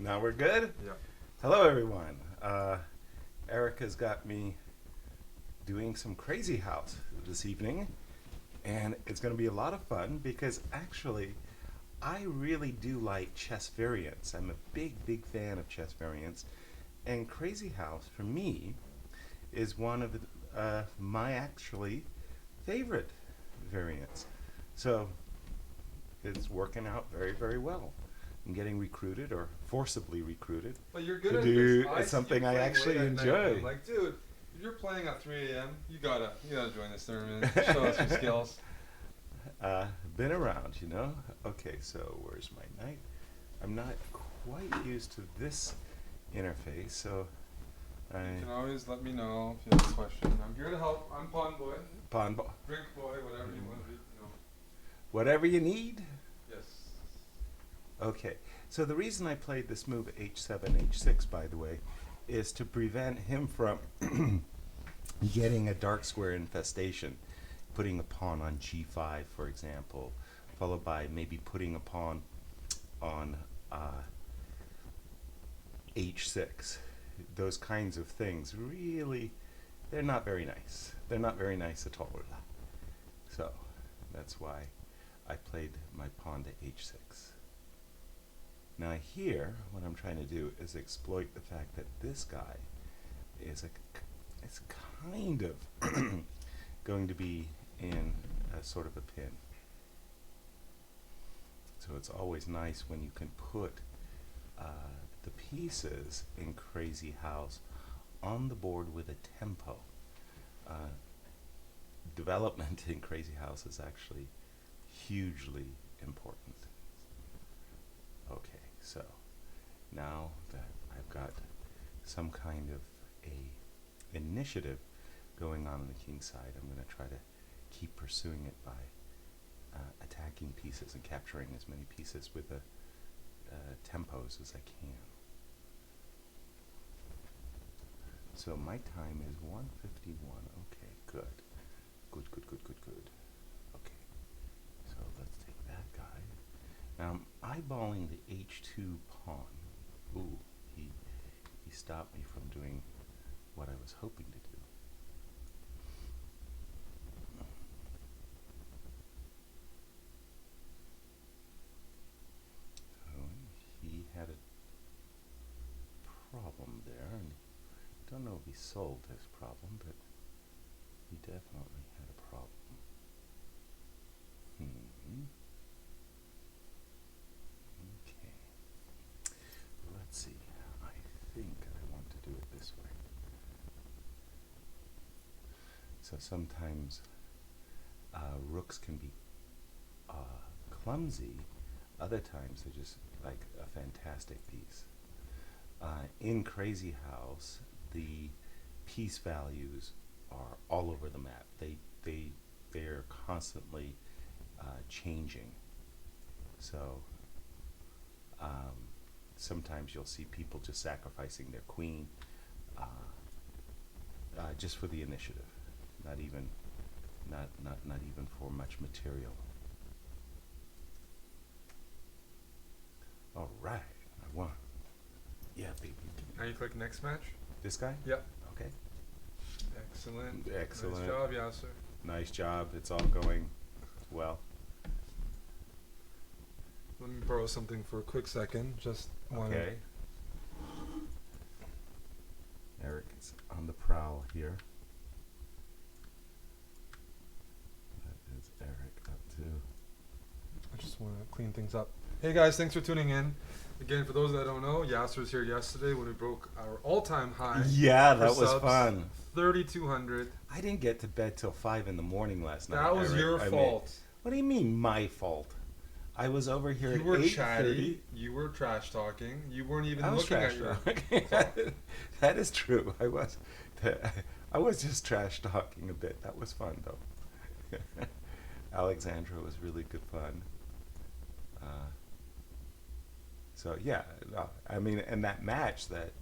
Now we're good? Yeah. Hello, everyone. Erica's got me doing some Crazy House this evening, and it's going to be a lot of fun because actually, I really do like chess variants. I'm a big fan of chess variants, and Crazy House, for me, is one of my actually favorite variants. So it's working out very well. I'm getting recruited or forcibly recruited But you're good to at do this. I see something you I playing actually late at night, and enjoy. I'm like, dude, if you're playing at 3 a.m., you gotta join this tournament. Show us your skills. Been around, you know? Okay, so where's my knight? I'm not quite used to this interface, so You I can always let me know if you have a question. I'm here to help. I'm pawn boy, drink boy, whatever you want to be. whatever you need. Yes. Okay, so the reason I played this move h7, h6, by the way, is to prevent him from getting a dark square infestation, putting a pawn on g5, for example, followed by maybe putting a pawn on h6. Those kinds of things really, they're not very nice. They're not very nice at all. So that's why I played my pawn to h6. Now here, what I'm trying to do is exploit the fact that this guy is kind of going to be in a sort of a pin. So it's always nice when you can put the pieces in Crazy House on the board with a tempo. Development in Crazy House is actually hugely important. Okay, so now that I've got some kind of a initiative going on the king side, I'm going to try to keep pursuing it by attacking pieces and capturing as many pieces with the tempos as I can. So my time is 1:51. Okay, good. Good. Okay, so let's take that guy. Now I'm eyeballing the h2 pawn. Ooh, he stopped me from doing what I was hoping to do. So he had a problem there, and I don't know if he solved his problem, but he definitely had a problem. Okay. Let's see. I think I want to do it this way. So sometimes rooks can be clumsy. Other times they're just like a fantastic piece. In Crazy House, the piece values are all over the map. They're constantly changing. So sometimes you'll see people just sacrificing their queen just for the initiative, not even for much material. All right, I won. Yeah, baby. Now you click next match. This guy? Yep. Okay. Excellent. Excellent. Nice job, Yasser. Nice job. It's all going well. Let me borrow something for a quick second. Just wanted. Okay. Eric is on the prowl here. That is Eric up to. I just want to clean things up. Hey guys, thanks for tuning in. Again, for those that don't know, Yasser was here yesterday when we broke our all-time high. Yeah, that for was subs, fun. 3,200. I didn't get to bed till 5 in the morning last night. That was Eric. your I mean, fault. what do you mean, my fault? I was over here You at were 8:30. chatty. You were trash talking. You weren't even I was looking trash at your talking. clock. That is true. I was. I was just trash talking a bit. That was fun though. Alexandra was really good fun. So yeah, I mean, and that match that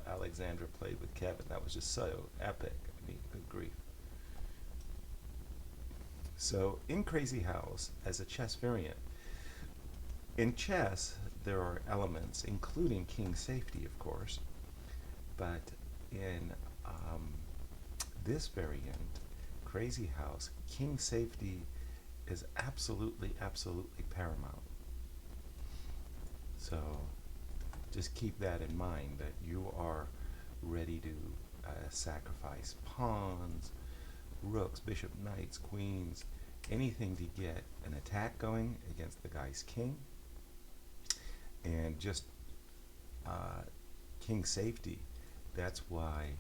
Alexandra played with Kevin, that was just so epic. I mean, good grief. So in Crazy House, as a chess variant, in chess, there are elements, including king safety, of course, but in this variant, Crazy House, king safety is absolutely, absolutely paramount. So just keep that in mind, that you are ready to sacrifice pawns, rooks, bishop, knights, queens, anything to get an attack going against the guy's king. And just king safety, that's why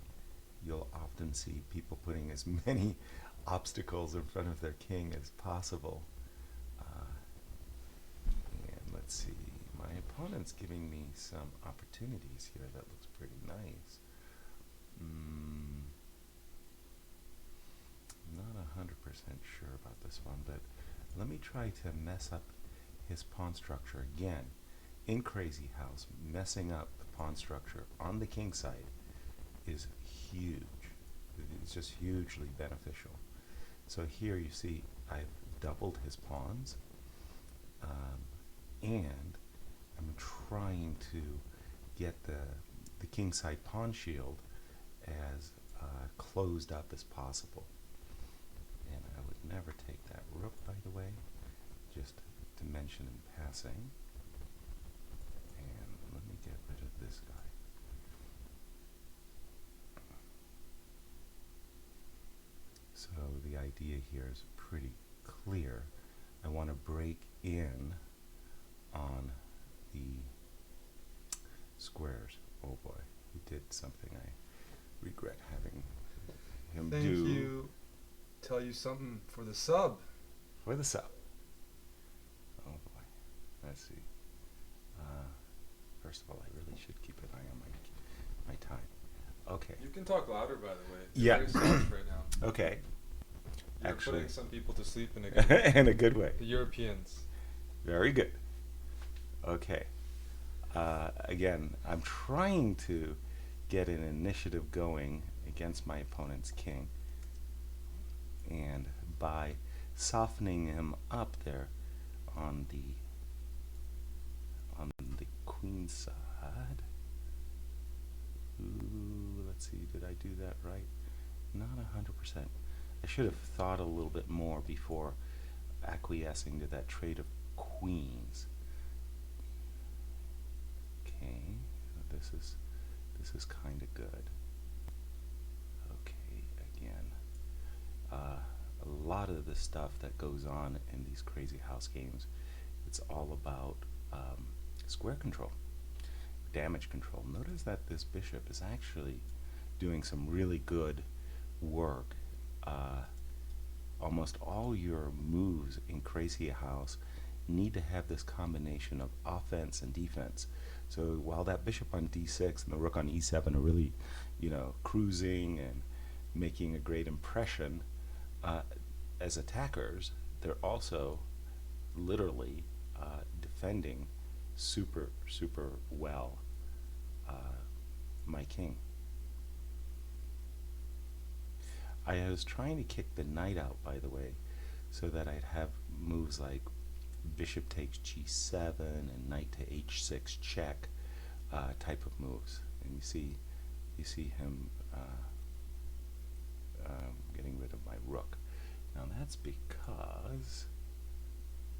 you'll often see people putting as many obstacles in front of their king as possible. And let's see, my opponent's giving me some opportunities here. That looks pretty nice. Not 100% sure about this one, but let me try to mess up his pawn structure again. In Crazy House, messing up the pawn structure on the king side is huge. It's just hugely beneficial. So here you see I've doubled his pawns, and I'm trying to get the king side pawn shield as closed up as possible. And I would never take that rook, by the way, just to mention in passing. And let me get rid of this guy. So the idea here is pretty clear. I want to break in on the squares. Oh boy, he did something I regret having him do. Thank you. Tell you something for the sub. For the sub. Oh boy. Let's see. First of all, I really should keep an eye on my time. Okay. You can talk louder, by the way. Yeah. You're very soft right now. Okay. You're Actually, putting some people to sleep in a good way. in a good way. The Europeans. Very good. Okay. Again, I'm trying to get an initiative going against my opponent's king. And by softening him up there on the queen side. Ooh, let's see, did I do that right? Not 100%. I should have thought a little bit more before acquiescing to that trade of queens. Okay, this is kind of good. Okay, again, a lot of the stuff that goes on in these Crazy House games, it's all about square control, damage control. Notice that this bishop is actually doing some really good work. Almost all your moves in Crazy House need to have this combination of offense and defense. So while that bishop on d6 and the rook on e7 are really, cruising and making a great impression, as attackers, they're also literally defending super well my king. I was trying to kick the knight out, by the way, so that I'd have moves like bishop takes g7 and knight to h6 check type of moves. And you see him getting rid of my rook. Now that's because,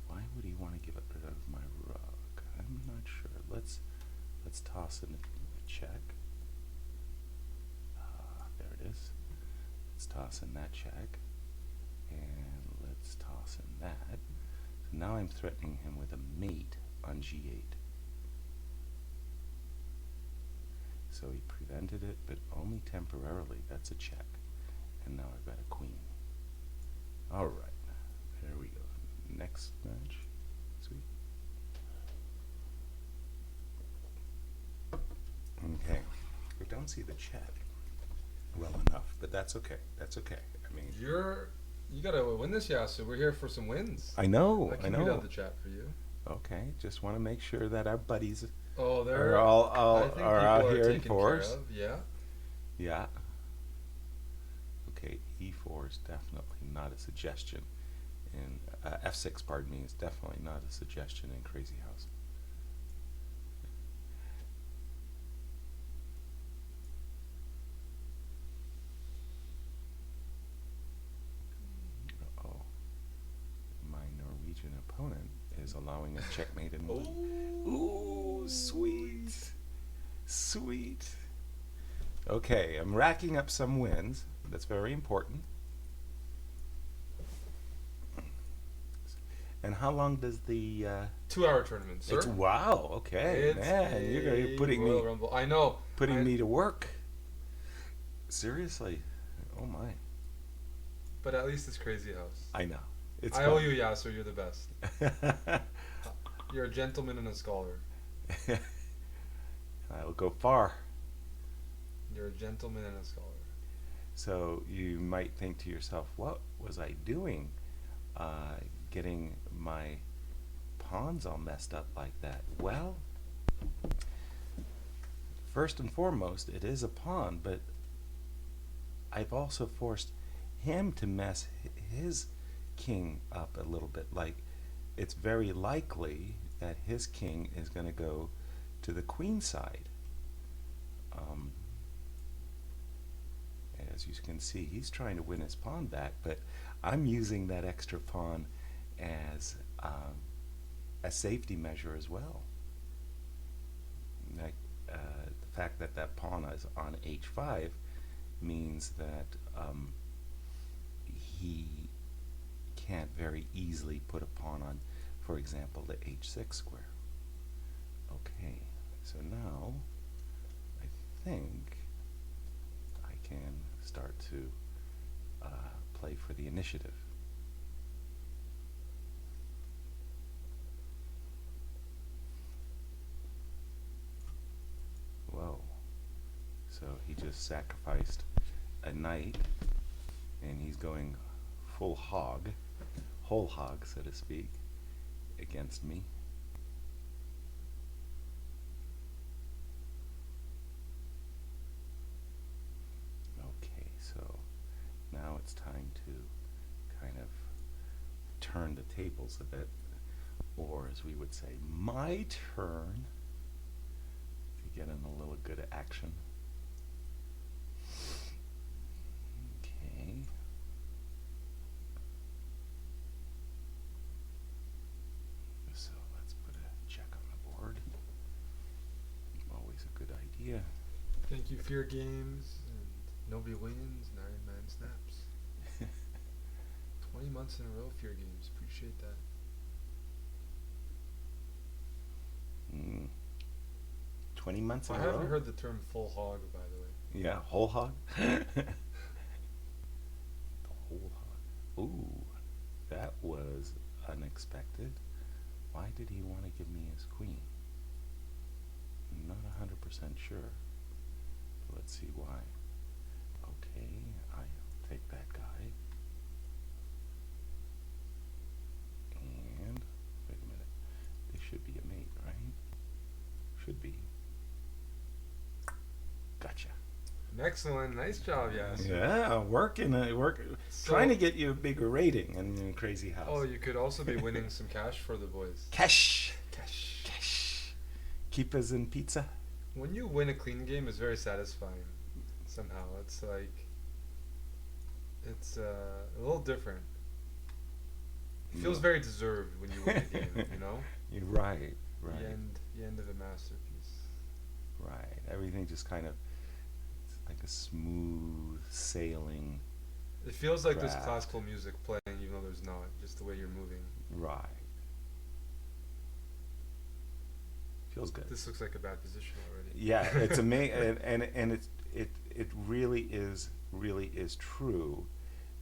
why would he want to give rid of my rook? I'm not sure. Let's toss in a check. There it is. Let's toss in that check, and let's toss in that. So now I'm threatening him with a mate on g8. So he prevented it, but only temporarily. That's a check. And now I've got a queen. All right, there we go. Next match. Sweet. Okay, we don't see the chat well enough, but that's okay. That's okay. I mean, you gotta win this, Yasser. We're here for some wins. I know. I can read out the chat for you. Okay, just want to make sure that our buddies they're are all I think are out people here in taken force. care of, yeah. Yeah. Okay, e4 is definitely not a suggestion. And f6, pardon me, is definitely not a suggestion in Crazy House. is allowing a checkmate in one. Ooh, sweet. Sweet. Okay, I'm racking up some wins. That's very important. And how long does the 2-hour tournament, sir. It's wow. Okay, It's man, you're putting Royal me Rumble. I know. putting me to work. Seriously. Oh my. But at least it's Crazy House. I know. It's I fun. owe you, Yasser. You're the best. You're a gentleman and a scholar. I'll go far. You're a gentleman and a scholar. So you might think to yourself, what was I doing getting my pawns all messed up like that? Well, first and foremost, it is a pawn, but I've also forced him to mess his king up a little bit. Like, it's very likely that his king is going to go to the queen side. As you can see, he's trying to win his pawn back, but I'm using that extra pawn as a safety measure as well. Like, the fact that that pawn is on h5 means that he can't very easily put a pawn on, for example, the h6 square. Okay, so now I think I can start to play for the initiative. Whoa. So he just sacrificed a knight, and he's going full hog, whole hog, so to speak, against me. Okay, so now it's time to kind of turn the tables a bit, or as we would say, my turn to get in a little good action. Okay. So let's put a check on the board. Always a good idea. Thank you, Fear Games, and nobody wins, and Iron Man snaps. 20 months in a row, Fear Games. Appreciate that. 20 months in I a row? haven't heard the term full hog, by the way. Yeah, whole hog? The whole hog. Ooh, that was unexpected. Why did he want to give me his queen? I'm not 100% sure. Let's see why. Okay, I'll take that guy. And, wait a minute. This should be a mate, right? Should be. Gotcha. Excellent. Nice job, Yasser. Yeah, working, So- trying to get you a bigger rating in Crazy House. Oh, you could also be winning some cash for the boys. Cash. Cash. Cash. Keepers in pizza. When you win a clean game, it's very satisfying. Somehow, it's like it's a little different. It feels Yeah. very deserved when you win a game. You know, You're right, right, the end of a masterpiece. right. Everything just kind of, it's like a smooth sailing. It feels like there's Craft. classical music playing, even though there's not. Just the way you're moving. Right. Feels good. This looks like a bad position already. Yeah, it's amazing, and it really is true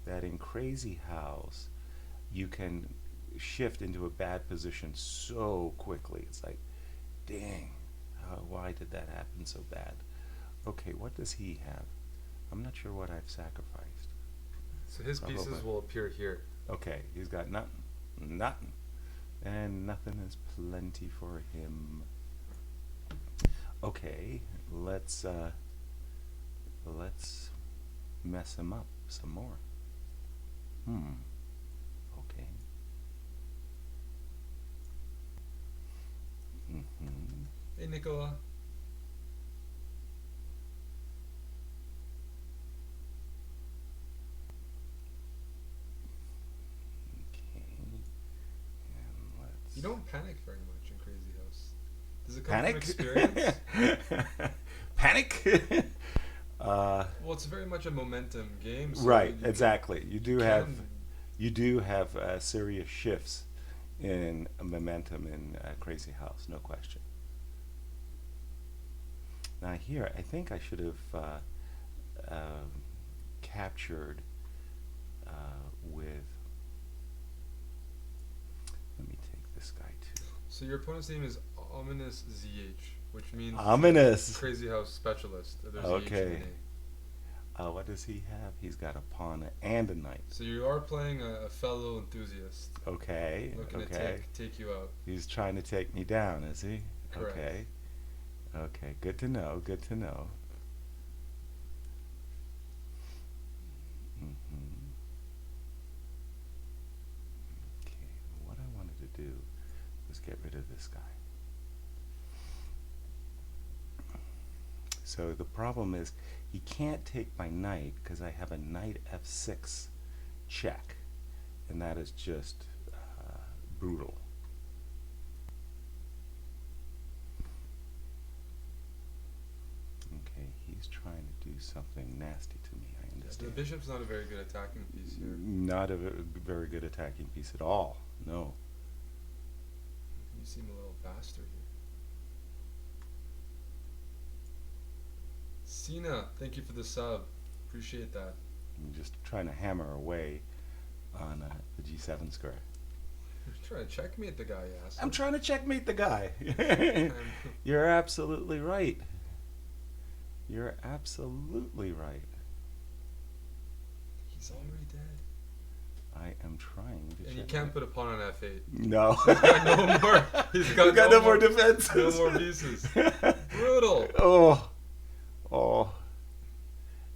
that in Crazy House you can shift into a bad position so quickly. It's like, dang, why did that happen so bad? Okay, what does he have? I'm not sure what I've sacrificed. So his pieces Probably. will appear here. Okay, he's got nothing, and nothing is plenty for him. Okay, let's mess him up some more. Okay. Hey, Nicola. Okay. And let's. He You don't panic very much in Crazy House. Does it come from Panic? experience? Panic? Well, it's very much a momentum game. So Right, you exactly. can. You do have serious shifts in momentum in Crazy House, no question. Now here, I think I should have captured with. Let me take this guy too. So your opponent's name is Ominous ZH, which means Ominous. Crazy House Specialist. There's Okay. ZH in the name. What does he have? He's got a pawn and a knight. So you are playing a fellow enthusiast. Okay. Looking Okay. to take you out. He's trying to take me down, is he? Correct. Okay. Okay. Good to know. Good to know. Okay. What I wanted to do was get rid of this guy. So the problem is he can't take my knight because I have a knight f6 check, and that is just brutal. Okay, he's trying to do something nasty to me, I The understand. bishop's not a very good attacking piece here. Not a very good attacking piece at all, no. You seem a little faster here. Cena, thank you for the sub. Appreciate that. I'm just trying to hammer away on the g7 square. You're trying to checkmate the guy, Yasser. I'm trying to checkmate the guy. You're absolutely right. You're absolutely right. He's already dead. I am trying to And you checkmate. can't put a pawn on f8. No. He's got no more. He's got no more defenses. No more pieces. Brutal. Oh. Oh.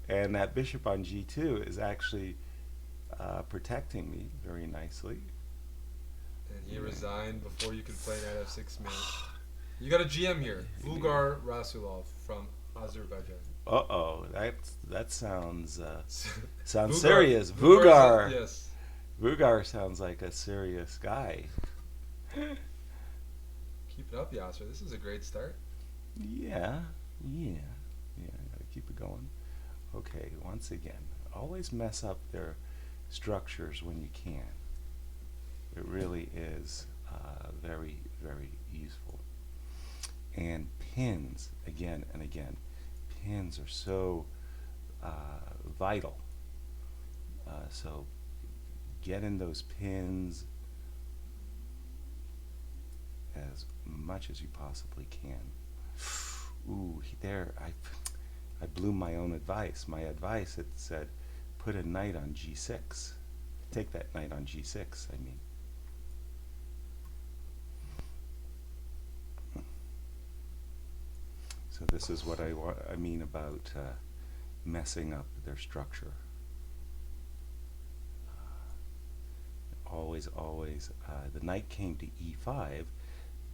And that bishop on g2 is actually protecting me very nicely. And he resigned before you could play knight f6 mate. You got a GM here. Vugar Rasulov from Azerbaijan. Uh-oh. That sounds Vugar. serious. Vugar. Vugar. Yes. Vugar sounds like a serious guy. Keep it up, Yasser. This is a great start. Yeah. Gotta keep it going. Okay, once again, always mess up their structures when you can. It really is very, very useful. And pins, again and again. Pins are so vital. So get in those pins as much as you possibly can. Ooh, there, I blew my own advice. My advice had said, put a knight on g6. Take that knight on g6, I mean. So this is what I mean about messing up their structure. Always, the knight came to e5,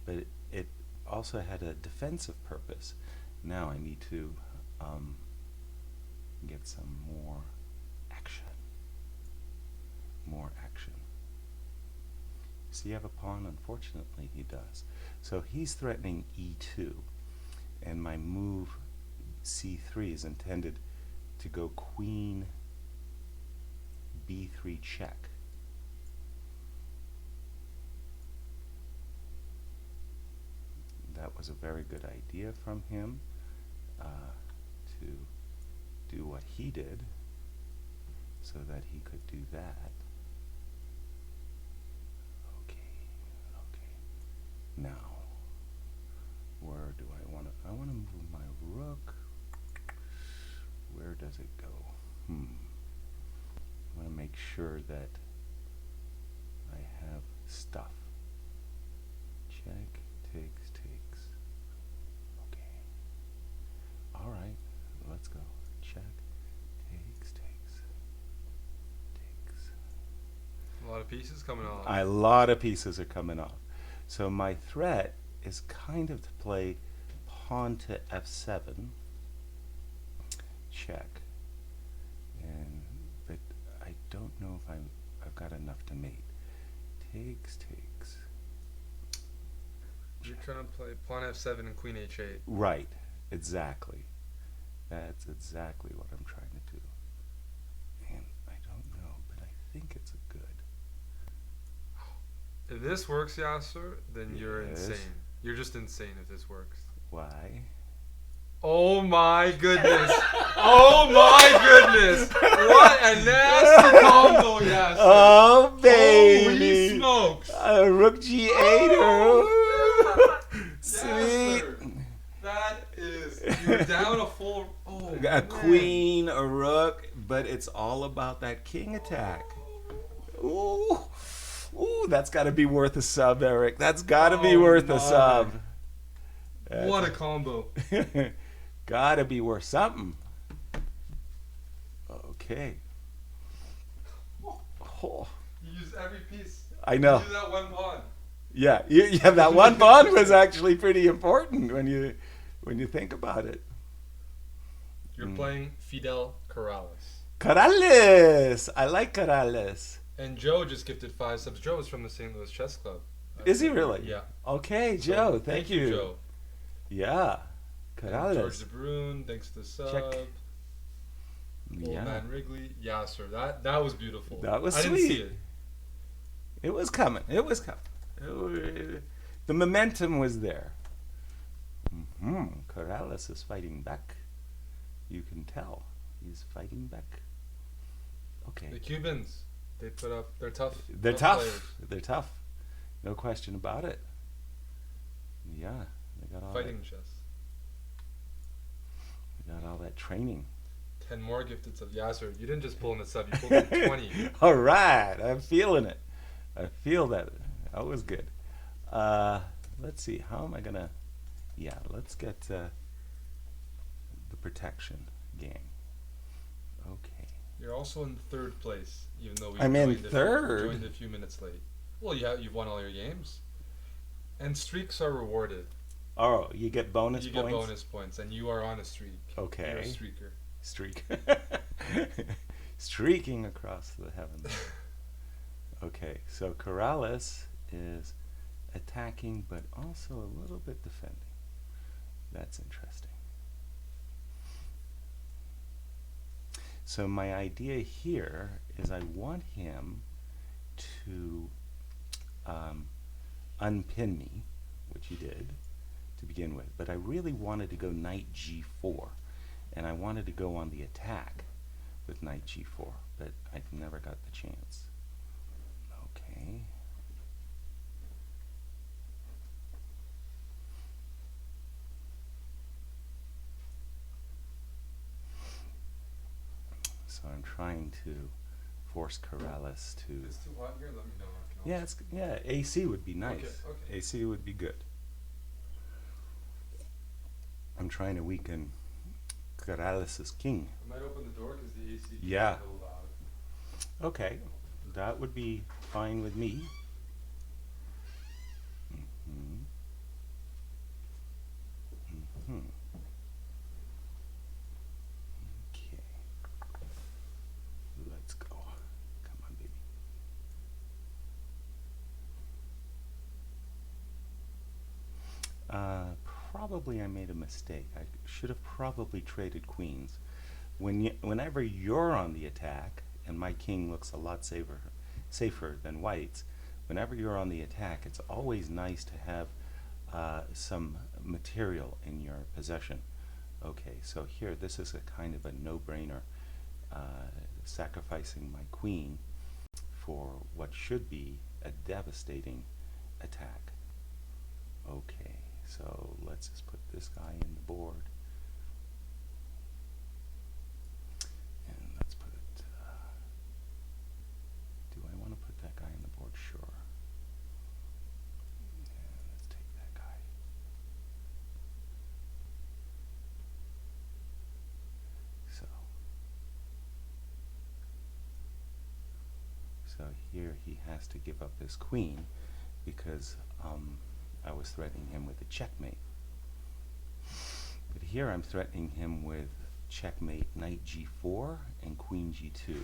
but it also had a defensive purpose. Now I need to get some more action. More action. Does he have a pawn? Unfortunately, he does. So he's threatening e2, and my move c3 is intended to go queen b3 check. That was a very good idea from him to do what he did so that he could do that. Okay. Now, where do I want to? I want to move my rook. Where does it go? I want to make sure that I have stuff. Check, takes. Okay. All right, let's go. Check, takes. A lot of pieces coming off. A lot of pieces are coming off. So my threat is kind of to play pawn to f7. Check. But I don't know if I've got enough to mate. Takes. You're trying to play pawn f7 and queen h8. Right. Exactly. That's exactly what I'm trying to do. And I don't know, but I think it's a good. If this works, Yasser, then you're Yes. insane. You're just insane if this works. Why? Oh my goodness! Oh my goodness! What a nasty combo, Yasser! Oh, baby! Holy smokes! Rook G8. Oh, Sweet. Yasser, that is, you're down a full. Oh, A man. queen, a rook, but it's all about that king attack. Ooh, ooh, that's got to be worth a sub, Eric. That's got to be Oh, worth my. a sub. What a combo! Gotta be worth something. Okay. Oh, You use every piece. I know. You use that one pawn. Yeah, yeah. That one pawn was actually pretty important when you think about it. You're playing Fidel Corrales. Corrales. I like Corrales. And Joe just gifted 5 subs. Joe is from the St. Louis Chess Club. Is he really? Yeah. Okay, So, Joe. Thank you. Joe. Yeah. And Corrales. George DeBrune, thanks to the sub. Check. Old Yeah. Man Wrigley. Yasser. That was beautiful. That was I didn't sweet. see it. It was coming. It was coming. The momentum was there. Corrales is fighting back. You can tell he's fighting back. Okay. The Cubans, they put up. They're tough. They're players. tough. They're tough. No question about it. Yeah, they got all Fighting chess. They got all that training. 10 more gifted subs. Yasser, you didn't just pull in the sub. You pulled in 20. All right, I'm feeling it. I feel that. That was good. Let's see. How am I gonna? Yeah, let's get the protection game. Okay. You're also in 3rd place, even though we I'm in joined third? joined a few minutes late. Well, you've won all your games, and streaks are rewarded. Oh, you get bonus You points. get bonus points, and you are on a streak. Okay. You're a streaker. Streak. Streaking across the heavens. Okay, so Corrales is attacking, but also a little bit defending. That's interesting. So my idea here is I want him to unpin me, which he did to begin with, but I really wanted to go knight g4, and I wanted to go on the attack with knight g4, but I never got the chance. Okay. So I'm trying to force Corrales to. If it's too hot here, let me know. I can Yeah, also- yeah. AC would be nice. Okay. AC would be good. I'm trying to weaken Corrales' king. I might open the door because the AC Yeah. is a little loud. Okay, that would be fine with me. Mhm. Mhm. Okay. Let's go. Come on, baby. Probably I made a mistake. I should have probably traded queens. Whenever you're on the attack, and my king looks a lot safer than white's, whenever you're on the attack, it's always nice to have some material in your possession. Okay, so here, this is a kind of a no-brainer, sacrificing my queen for what should be a devastating attack. Okay, so let's just put this guy in the board. And let's put it, do I want to put that guy in the board? Sure. And let's take that guy. So here he has to give up his queen because I was threatening him with a checkmate. But here I'm threatening him with checkmate knight g4 and queen g2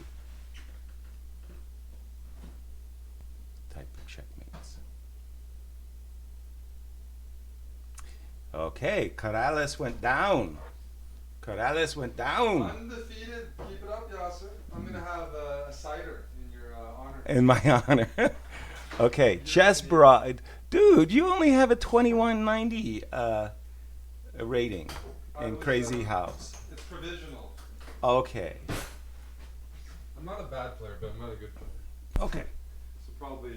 type of checkmates. Okay, Corrales went down. Corrales went down. Undefeated. Keep it up, Yasser. I'm gonna have a cider in your honor. In my honor. Okay, chessbrah. Dude, you only have a 2190 rating in Crazy House. It's provisional. Okay. I'm not a bad player, but I'm not a good player. Okay. So probably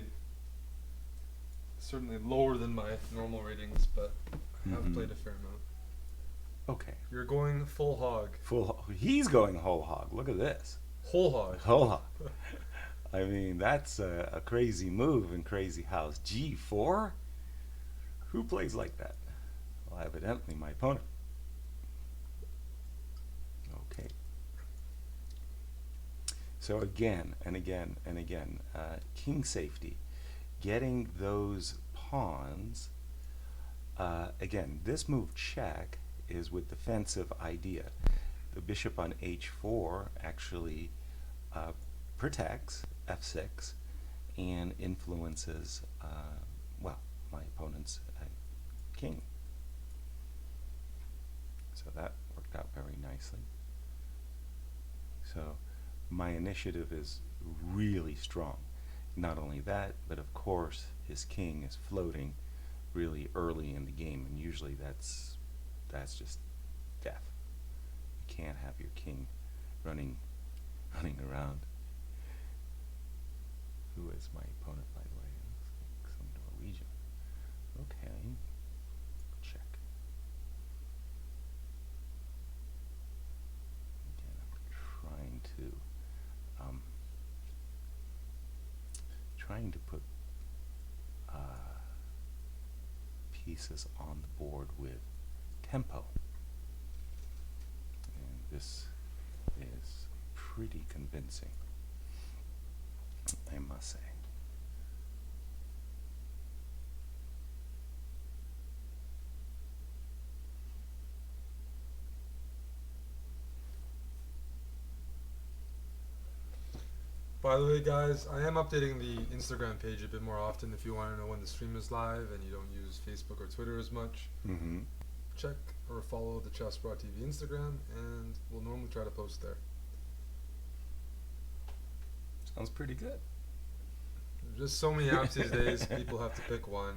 certainly lower than my normal ratings, but I have played a fair amount. Okay. You're going full hog. He's going whole hog. Look at this. Whole hog. Whole hog. I mean, that's a crazy move in Crazy House. G4? Who plays like that? Well, evidently my opponent. Okay. So again and again and again, king safety. Getting those pawns. Again, this move check is with defensive idea. The bishop on h4 actually protects f6 and influences, well, my opponent's king. So that worked out very nicely. So my initiative is really strong. Not only that, but of course his king is floating really early in the game, and usually that's just death. You can't have your king running around. Who is my opponent, by the way? It looks like some Norwegian. Okay. Check. Again, I'm trying to put pieces on the board with tempo. And this is pretty convincing, I must say. By the way, guys, I am updating the Instagram page a bit more often if you want to know when the stream is live and you don't use Facebook or Twitter as much. Check or follow the Chessbrah TV Instagram, and we'll normally try to post there. Sounds pretty good. There's just so many apps these days, people have to pick one.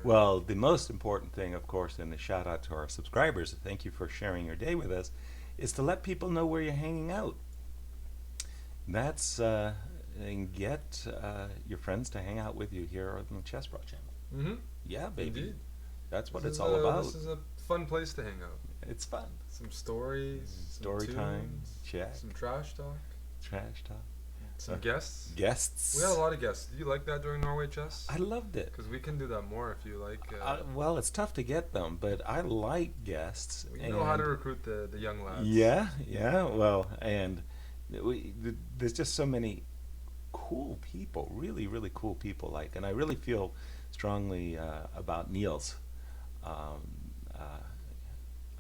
Well, the most important thing, of course, and a shout out to our subscribers, thank you for sharing your day with us, is to let people know where you're hanging out. That's and get your friends to hang out with you here on the Chessbrah channel. Yeah, baby. Indeed. That's what it's all about. This is a fun place to hang out. It's fun. Some stories, Story some time, tunes, check. some trash talk, some guests. Guests. We had a lot of guests. Did you like that during Norway Chess? I loved it. Because we can do that more if you like. Well, it's tough to get them, but I like guests. We know how to recruit the young lads. Yeah. Well, and there's just so many cool people, really, really cool people. And I really feel strongly about Niels of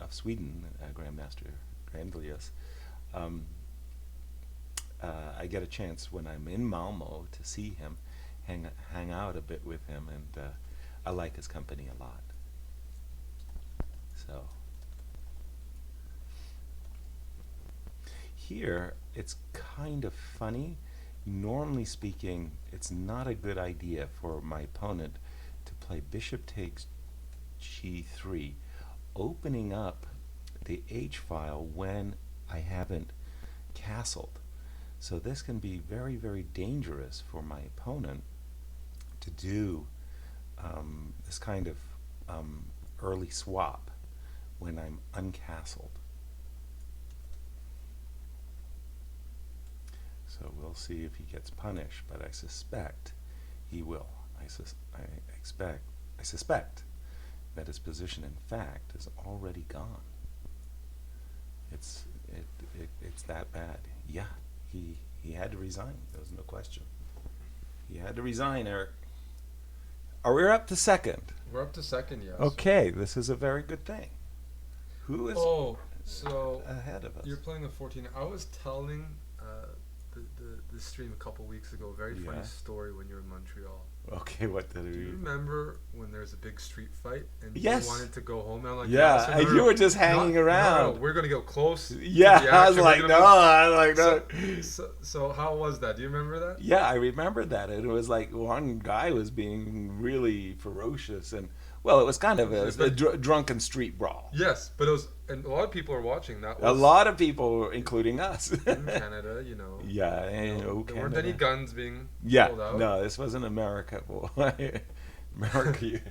Sweden, Grandmaster Grandelius. I get a chance when I'm in Malmo to see him, hang out a bit with him, and I like his company a lot. So here it's kind of funny. Normally speaking, it's not a good idea for my opponent to play bishop takes g3, opening up the h file when I haven't castled. So this can be very, very dangerous for my opponent to do this kind of early swap when I'm uncastled. So we'll see if he gets punished, but I suspect he will. I suspect that his position, in fact, is already gone. It's that bad. Yeah, he had to resign. There's no question. He had to resign, Eric. Are we up to second? We're up to second, yes. Okay, this is a very good thing. Who is so ahead of us? You're playing the 14. I was telling the this stream a couple weeks ago. Very funny Yeah. story when you were in Montreal. Okay, what did Do you we? remember when there's a big street fight and Yes. you wanted to go home? And I'm like, Yeah, so and you were just hanging around. No, we're gonna go close. Yeah, to the I was action. like, We're no, gonna I was like, no. So how was that? Do you remember that? Yeah, I remember that. It was like one guy was being really ferocious, and well, it was kind of a drunken street brawl. Yes, but it was, and a lot of people are watching that. A lot of people, including us. In Canada, you know. Yeah, and there weren't Canada. any guns being Yeah, pulled out. no, this wasn't America, boy. America,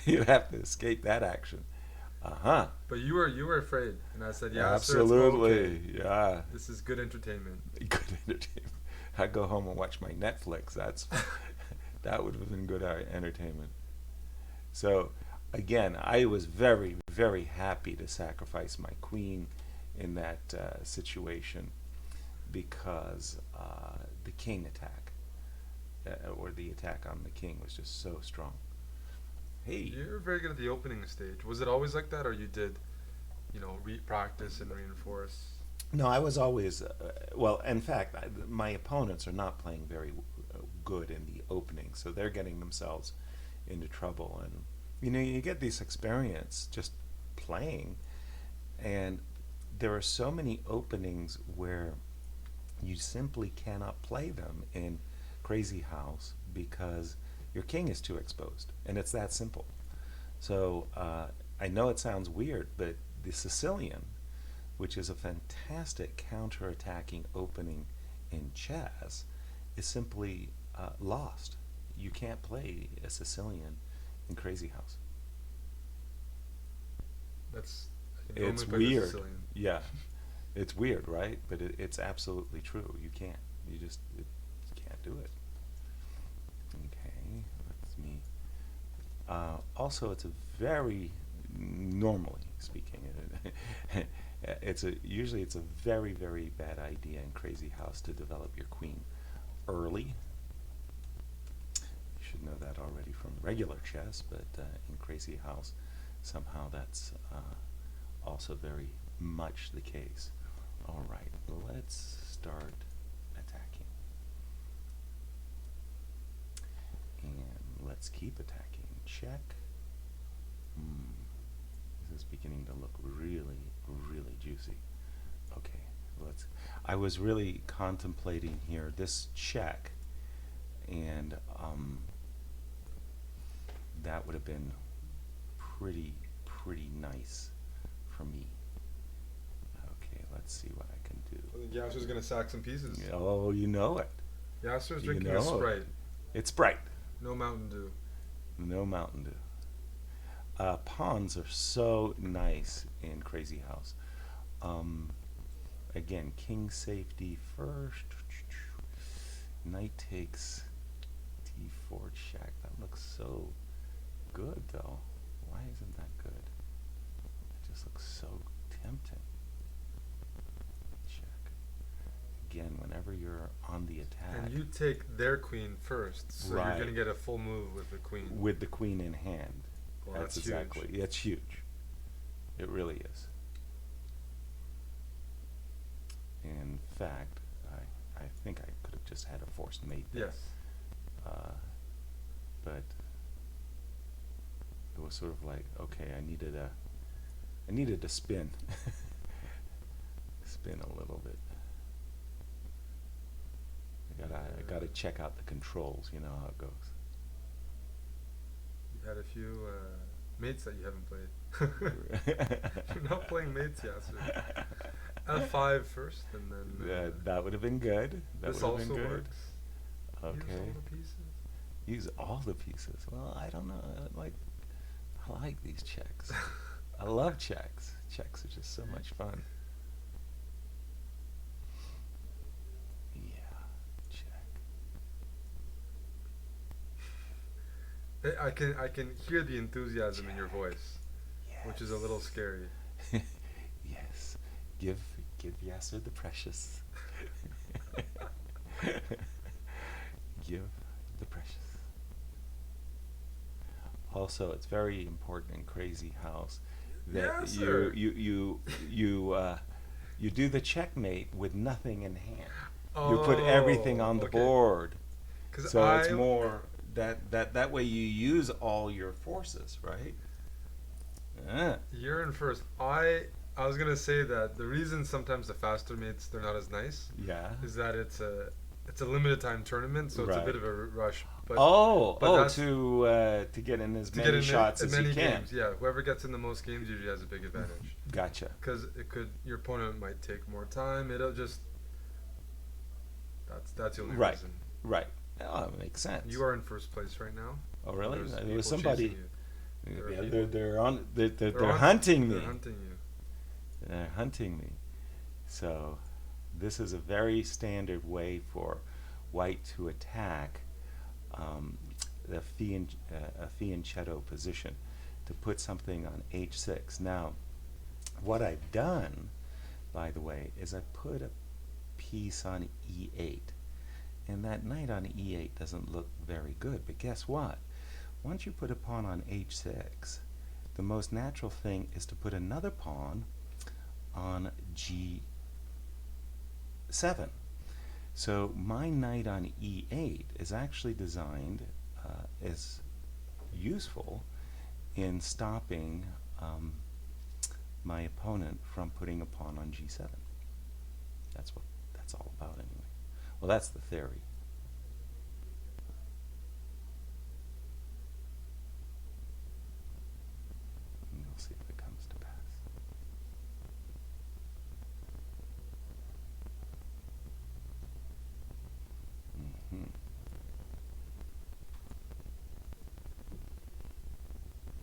you have to escape that action. But you were afraid, and I said, yeah, absolutely, sir, it's okay. Yeah. This is good entertainment. Good entertainment. I'd go home and watch my Netflix. That would have been good entertainment. So, again, I was very, very happy to sacrifice my queen in that situation because the king attack, or the attack on the king, was just so strong. Hey. You were very good at the opening stage. Was it always like that, or you did, practice and reinforce? No, I was always, well, in fact, my opponents are not playing very good in the opening, so they're getting themselves into trouble. And, you get this experience just playing, and there are so many openings where you simply cannot play them in Crazy House because your king is too exposed, and it's that simple. So I know it sounds weird, but the Sicilian, which is a fantastic counter-attacking opening in chess, is simply lost. You can't play a Sicilian in Crazy House. It's weird. Yeah, it's weird, right? But it's absolutely true. You can't. You can't do it. Okay, that's me. Also, it's a very, normally speaking, usually it's a very, very bad idea in Crazy House to develop your queen early. You should know that already from regular chess, but in Crazy House, somehow that's also very much the case. All right, let's start attacking. And let's keep attacking. Check. This is beginning to look really, really juicy. Okay, I was really contemplating here this check, and that would have been pretty nice for me. Okay, let's see what I can do. I think Yasser's gonna sack some pieces. Oh, you know it. Yasser's drinking a Sprite. It's Sprite. No Mountain Dew. No Mountain Dew. Pawns are so nice in Crazy House. Again, king safety first. Knight takes d4 check. That looks so good, though. Why isn't that good? It just looks so tempting. Check. Again, whenever you're on the attack. And you take their queen first, so right. You're going to get a full move with the queen. With the queen in hand. Well, that's exactly. huge. It's huge. It really is. In fact, I think I could have just had a forced mate there. Yes. But it was sort of like, okay, I needed to spin. Spin a little bit. I gotta check out the controls, you know how it goes. You've had a few mates that you haven't played. You're not playing mates, Yasser. F5 first, and then... that would have been good. This also works. Okay. Use all the pieces. Use all the pieces. Well, I don't know. I like these checks. I love checks. Checks are just so much fun. Yeah, check. I can hear the enthusiasm in your voice, yes. Which is a little scary. Yes. Give Yasser the precious. Give the precious. Also, it's very important in Crazy House that you do the checkmate with nothing in hand. You put everything Oh, on the okay. board. Because So it's more that way you use all your forces, right? Yeah. you're in first. I was gonna say that the reason sometimes the faster mates they're not as nice Yeah. is that it's a limited time tournament, so it's a Right. bit of a rush. But Oh, that's to get in as to get many shots in as you many can. games. Yeah, whoever gets in the most games usually has a big advantage. Gotcha. Because it could your opponent might take more time. It'll just that's the only Right. reason. Right. Oh, that makes sense. You are in first place right now. Oh, really? There's There people was chasing somebody. you. There are Yeah, people. they're hunting me. They're hunting you. They're hunting me. So, this is a very standard way for white to attack the fianchetto position, to put something on h6. Now, what I've done, by the way, is I put a piece on e8. And that knight on e8 doesn't look very good. But guess what? Once you put a pawn on h6, the most natural thing is to put another pawn on g7. So my knight on e8 is actually designed as useful in stopping my opponent from putting a pawn on g7. That's what that's all about anyway. Well, that's the theory. And we'll see if it comes to pass.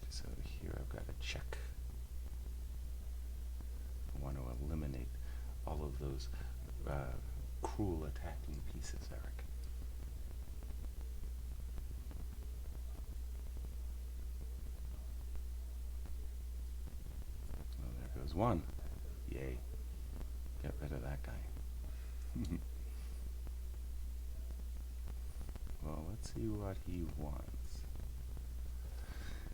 So here I've got a check. I want to eliminate all of those cruel attacking pieces, Eric. Oh, there goes one. Yay. Get rid of that guy. Well, let's see what he wants.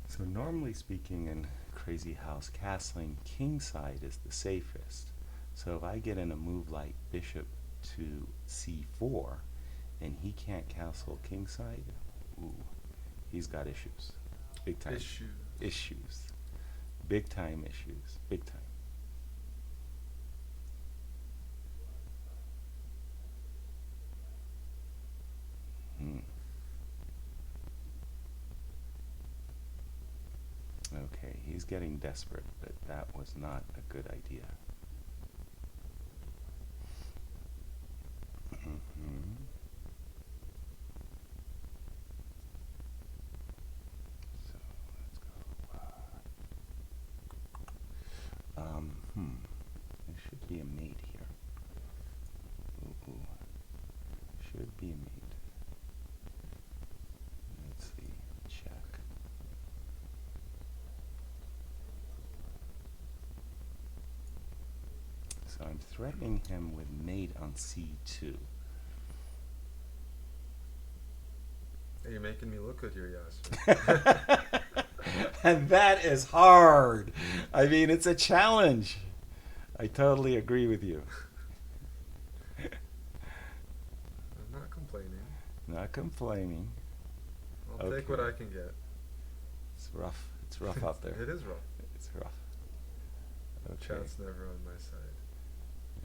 So normally speaking in Crazy House, castling kingside is the safest. So if I get in a move like bishop to c4 and he can't castle kingside, ooh, he's got issues. Big time. Issues. Big time issues. Big time. Okay, he's getting desperate, but that was not a good idea. So let's go. There should be a mate here. Ooh. Should be a mate. Let's see. Check. So I'm threatening him with mate on c2. Hey, you're making me look good here, Yasser. And that is hard. I mean, it's a challenge. I totally agree with you. I'm not complaining. Not complaining. I'll take what I can get. It's rough. It's rough out there. It is rough. It's rough. Okay. Chat's never on my side.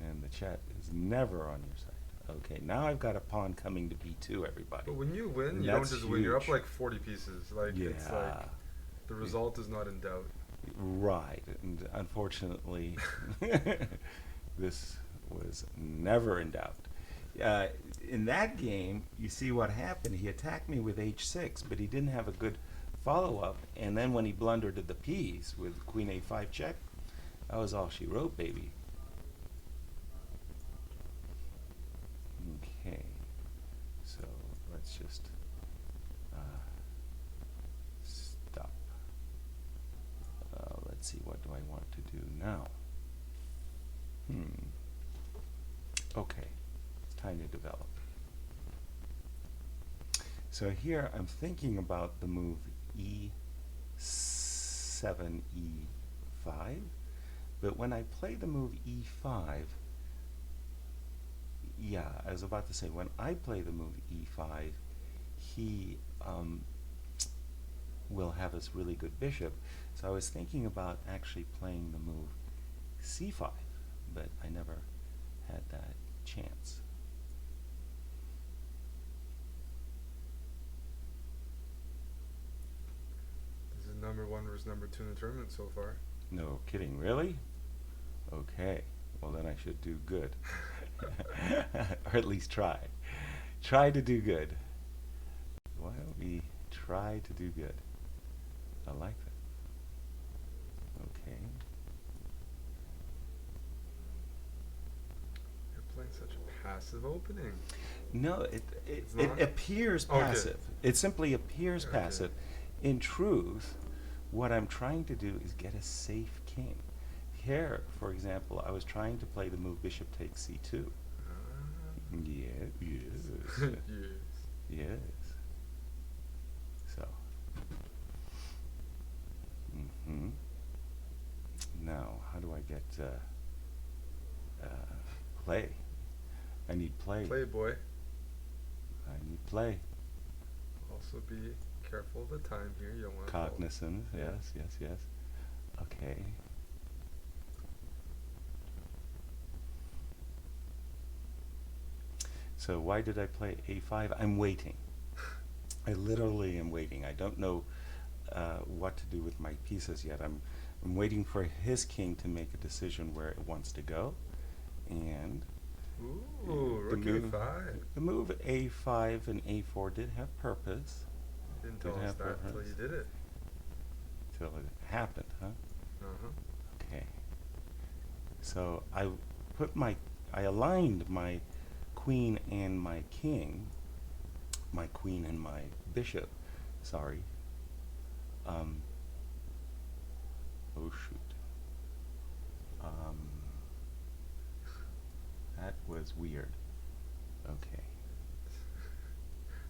And the chat is never on your side. Okay, now I've got a pawn coming to b2, everybody. But when you win, And you don't that's just win. You're up huge. like 40 pieces. Like it's like the result is not in doubt. Right, and unfortunately, this was never in doubt. In that game, you see what happened. He attacked me with h6, but he didn't have a good follow-up. And then when he blundered the piece with queen a5 check, that was all she wrote, baby. Okay, so let's just stop. Let's see, what do I want to do now? Okay, it's time to develop. So here I'm thinking about the move e7, e5, but when I play the move e5, Yeah, I was about to say, when I play the move e5, he will have this really good bishop. So I was thinking about actually playing the move c5, but I never had that chance. This is number 1 versus number 2 in the tournament so far. No kidding, really? Okay, well then I should do good. Or at least try. Try to do good. Why don't we try to do good? I like that. Okay. You're playing such a passive opening. No, it It's not? appears Okay. passive. It simply appears Okay. passive. In truth, what I'm trying to do is get a safe king. Here, for example, I was trying to play the move bishop takes c2. Yeah, yes. Yes. Yes. So. Now, how do I get play? I need play. Playboy. I need play. Also be careful of the time here. You don't want to Cognizant. Yes, yes, yes. Okay. So why did I play a5? I'm waiting. I literally am waiting. I don't know what to do with my pieces yet. I'm waiting for his king to make a decision where it wants to go, and Ooh, the rook move, a5. the move a5 and a4 did have purpose. Didn't Did tell us have that until purpose. you did it. Till it happened, huh? Uh-huh. Okay. So I aligned my queen and my king, my queen and my bishop, sorry. Oh shoot. That was weird. Okay.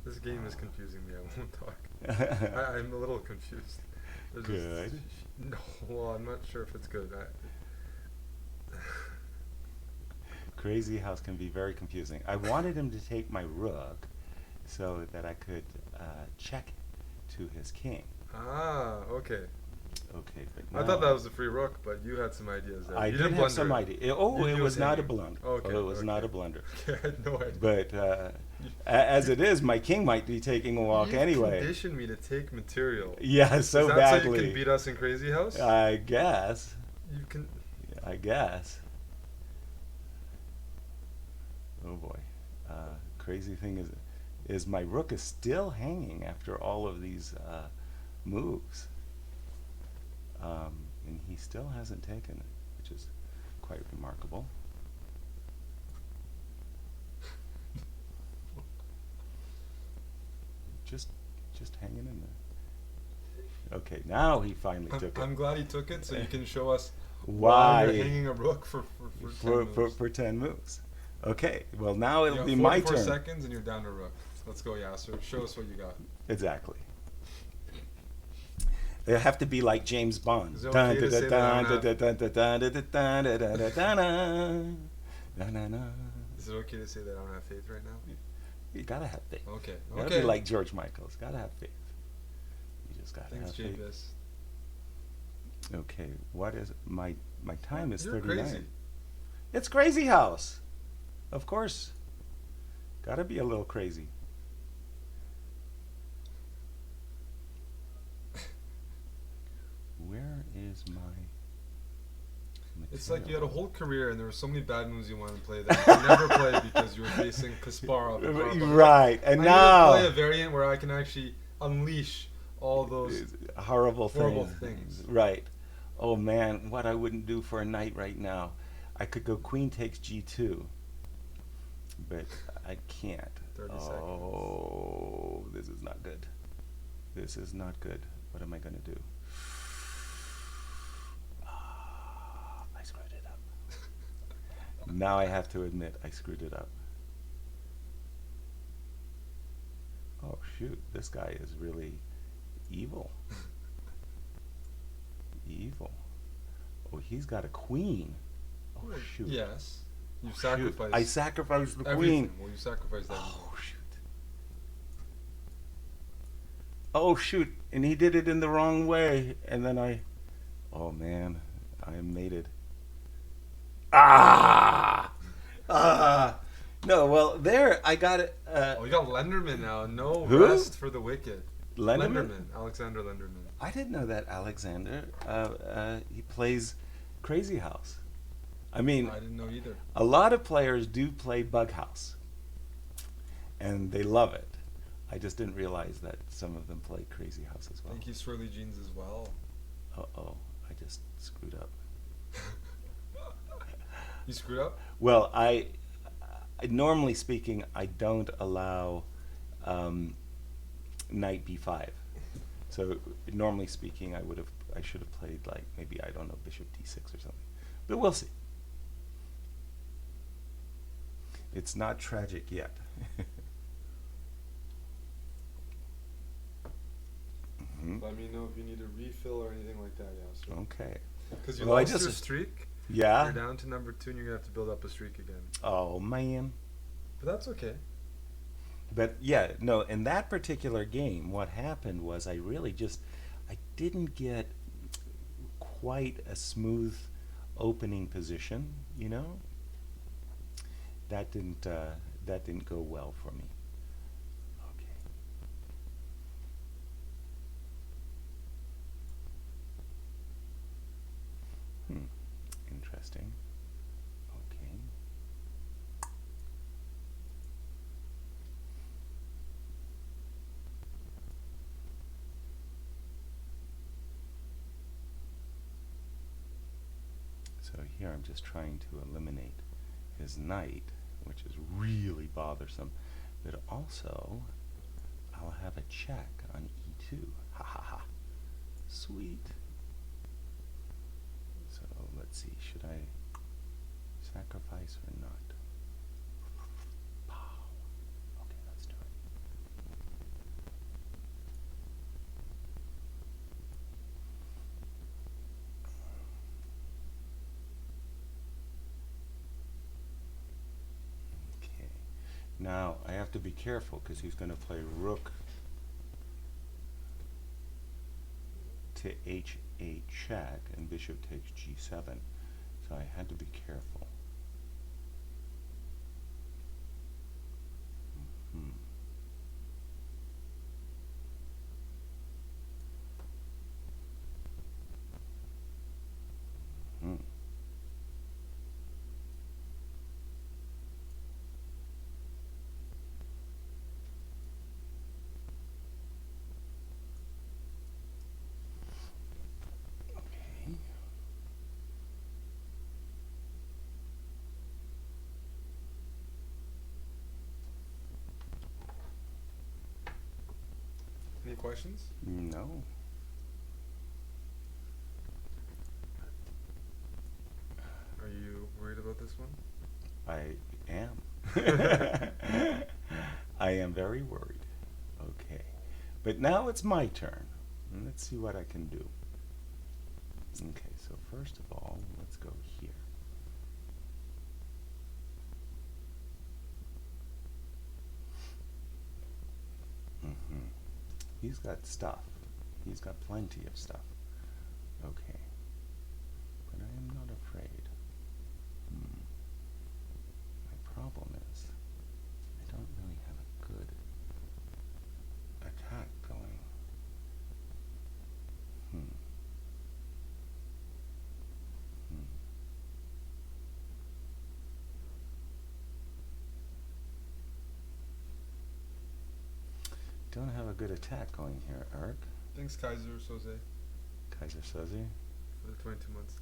This game is confusing me. I won't talk. I'm a little confused. There's Good. No, well, I'm not sure if it's good. Crazy House can be very confusing. I wanted him to take my rook so that I could check to his king. Ah, okay. Okay, but I thought that was a free rook, but you had some ideas there. I You did didn't have blunder some it. idea. You Oh, it knew was it not a hanging. blunder. Okay, Oh, it was not okay. a blunder. Okay, I had no idea. But as it is, my king might be taking a walk You anyway. conditioned me to take material. Yeah, so Is that badly. so you can beat us in Crazy House? I guess. You can. I guess. Oh boy. Crazy thing is my rook is still hanging after all of these moves. And he still hasn't taken it, which is quite remarkable. Just hanging in there. Okay, now he finally took it. I'm glad he took it, so you can show us Why you're hanging a rook for 10 moves. for 10 moves. Okay, well now You it'll got be my 44 turn. seconds and you're down to rook. Let's go, Yasser. Show us what you got. Exactly. They have to be like James Bond. Is it okay to say that I don't have- Is it okay to say that I don't have faith right now? You gotta have faith. Okay. You gotta Okay. be like George Michaels. Gotta have faith. You just gotta Thanks, have faith. Javis. Okay, what is my time is You're 39. crazy. It's Crazy House. Of course. Gotta be a little crazy. Where is my It's like you had a material? whole career and there were so many bad moves you wanted to play that you could never play because you were facing Kasparov. And Karpov. Right, and I now need to play a variant where I can actually unleash all those. horrible horrible things. things. Right. Oh man, what I wouldn't do for a knight right now. I could go queen takes g2, but I can't. 30 Oh, this is not good. This is not good. What am I going to do? I screwed it up. Now I have to admit I screwed it up. Oh shoot, this guy is really evil. Evil. Oh, he's got a queen. Oh shoot. Yes. You Shoot, sacrificed I sacrificed the everything. queen. Well, you sacrificed everything. Oh shoot. Oh shoot, and he did it in the wrong way, and then oh man, I am mated. Ah! Ah! No, well, there, I got it. Oh, you got Lenderman now. No Who? rest for the wicked. Lenderman? Alexander Lenderman. I didn't know that Alexander, he plays Crazy House. I mean, I didn't know either. a lot of players do play Bug House, and they love it. I just didn't realize that some of them play Crazy House as I well. think he's Swirly Jeans as well. Uh-oh, I just screwed up. You screwed up? Well, I normally speaking, I don't allow knight b5. So normally speaking, I should have played like maybe, I don't know, bishop d6 or something. But we'll see. It's not tragic yet. Let me know if you need a refill or anything like that, Yasser. Okay. Because you Well, I lost just- your streak. Yeah. You're down to number 2 and you're going to have to build up a streak again. Oh man. But that's okay. But yeah, no, in that particular game, what happened was I didn't get quite a smooth opening position, you know? That didn't go well for me. Okay. Interesting. Okay. So here I'm just trying to eliminate his knight, which is really bothersome. But also, I'll have a check on e2. Ha ha ha. Sweet. So let's see, should I sacrifice or not? Pow. Okay, let's do it. Okay. Now I have to be careful because he's going to play rook to h8 check and bishop takes g7. So I had to be careful. Okay. Any questions? No. Are you worried about this one? I am. I am very worried. Okay. But now it's my turn. Let's see what I can do. Okay, so first of all, let's go here. He's got stuff. He's got plenty of stuff. Okay. But I am not afraid. My problem is I don't really have a good attack going. Don't have a good attack going here, Eric. Thanks, Kaiser Soze, Kaiser Soze. for the 22 months.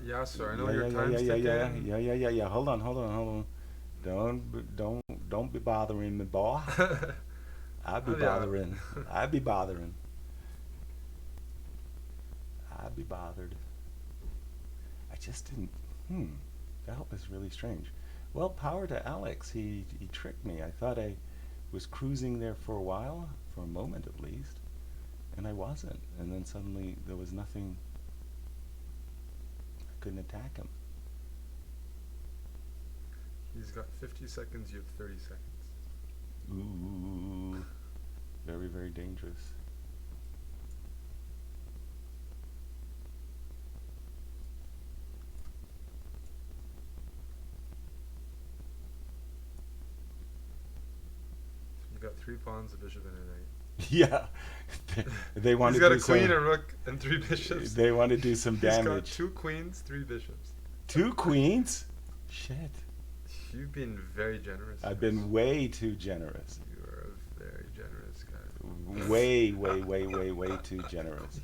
Yeah, sir. I know yeah, your yeah, time's yeah, ticking. yeah. Hold on. Don't be bothering me, boy. I'd be bothering. I'd be bothered. I just didn't. That was really strange. Well, power to Alex. He tricked me. I thought I was cruising there for a while, for a moment at least, and I wasn't. And then suddenly there was nothing. I couldn't attack him. He's got 50 seconds, you have 30 seconds. Ooh, very, very dangerous. You got 3 pawns, a bishop, and an knight. Yeah, they want He's to got do a queen, some. a rook, and 3 bishops. They want to do some He's got damage. 2 queens, 3 bishops. 2 queens? Shit. You've been very generous. I've been way too generous. You are a very generous guy. Way, way, way, way, way too generous.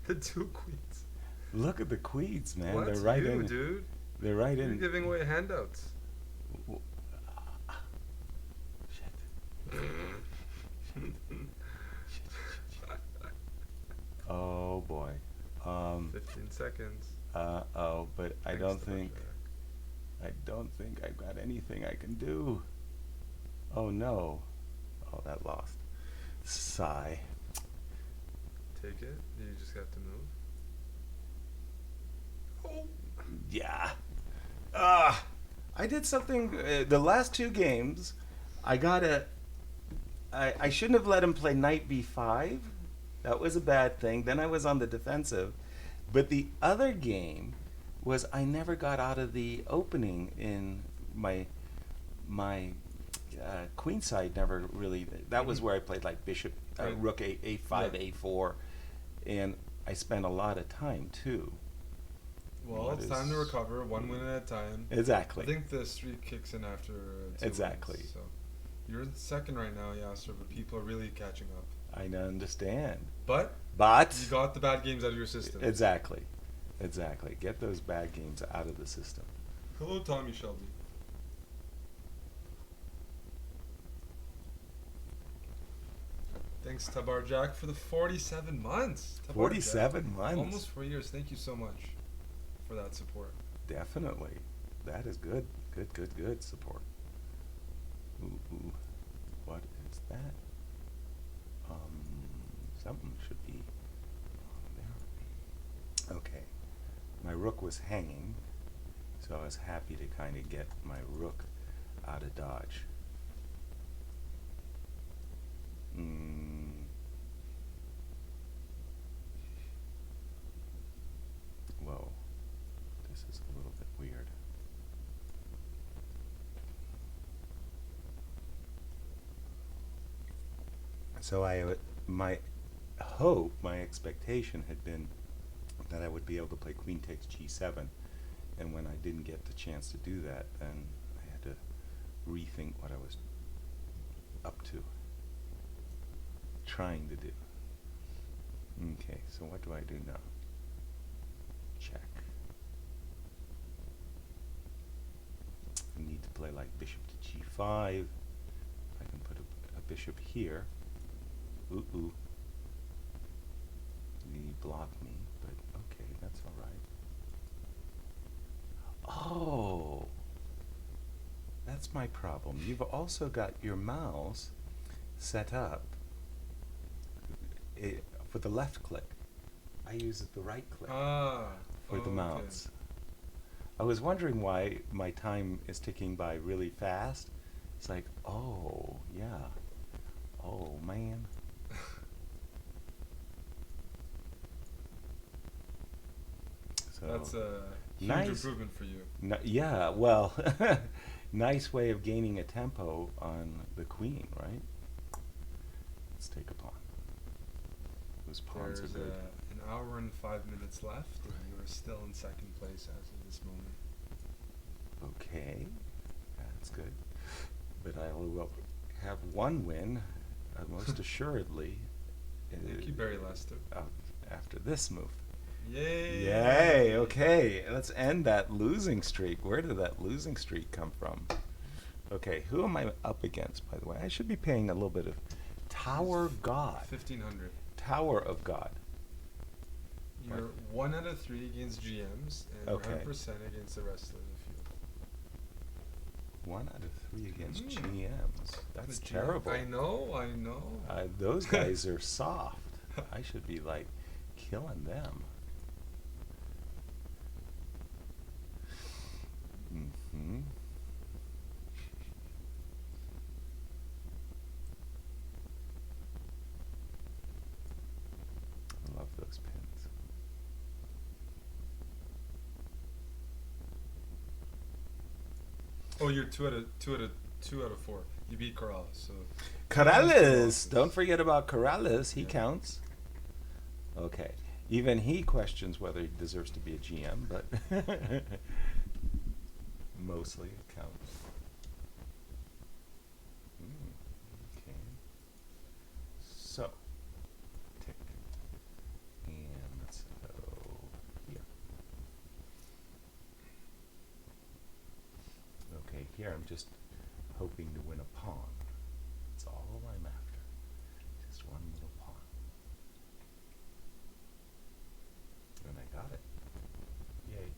The 2 queens. Look at the queens, man. What? They're right you, in. dude? They're right You're in. giving away handouts. Shit. Oh boy. 15 seconds. Oh, but I Thanks don't to think. Jack. I don't think I've got anything I can do. Oh no. Oh, that lost. Sigh. Take it. You just have to move. Oh. Yeah. I did something. The last 2 games, I shouldn't have let him play knight b5. That was a bad thing. Then I was on the defensive. But the other game was I never got out of the opening in my queen side. Never really. That was where I played like bishop, Right. rook a5, Yeah. a4, and I spent a lot of time too. Well, What it's is- time to recover, 1 win at a time. Exactly. I think the streak kicks in after 2 Exactly. wins, so you're in second right now, Yasser, but people are really catching up. I understand. But But you got the bad games out of your system. exactly. Get those bad games out of the system. Hello, Tommy Shelby. Thanks, Tabar Jack, for the 47 months. Tabar 47 Jack. months. Almost 4 years. Thank you so much for that support. Definitely. That is good. Good support. Ooh. What is that? Something should be on there. Okay. My rook was hanging, so I was happy to kind of get my rook out of dodge. Whoa. This is a little bit weird. So my hope, my expectation had been that I would be able to play queen takes g7, and when I didn't get the chance to do that, then I had to rethink what I was up to, trying to do. Okay, so what do I do now? Check. I need to play like bishop to g5. I can put a bishop here. Ooh. He blocked me, but okay, that's all right. Oh, that's my problem. You've also got your mouse set up for the left click. I use the right click for the mouse. I was wondering why my time is ticking by really fast. It's like, oh, yeah. Oh, man. So That's a huge nice improvement for you. yeah, well, nice way of gaining a tempo on the queen, right? Let's take a pawn. Those pawns There's are good. an hour and 5 minutes left, and you are still in second place as of this moment. Okay, that's good. But I will have 1 win, most assuredly. Thank you, Barry Lester. After this move. Yay! Yay! Okay, let's end that losing streak. Where did that losing streak come from? Okay, who am I up against, by the way? I should be paying a little bit of Tower God. 1500. Tower of God. You're 1 out of 3 against GMs, and Okay. you're 100% against the rest of the field. 1 out of 3 against Mm. GMs. That's The GM terrible. I know. Those guys are soft. I should be like killing them. Oh, you're two out of four. You beat Corrales, so. Corrales! Don't forget about Corrales. He Yeah. counts. Okay. Even he questions whether he deserves to be a GM, but mostly it counts. Okay. So, tick. And let's go here. Okay, here I'm just hoping to win a pawn. That's all I'm after. Just one little pawn. And I got it. Yay.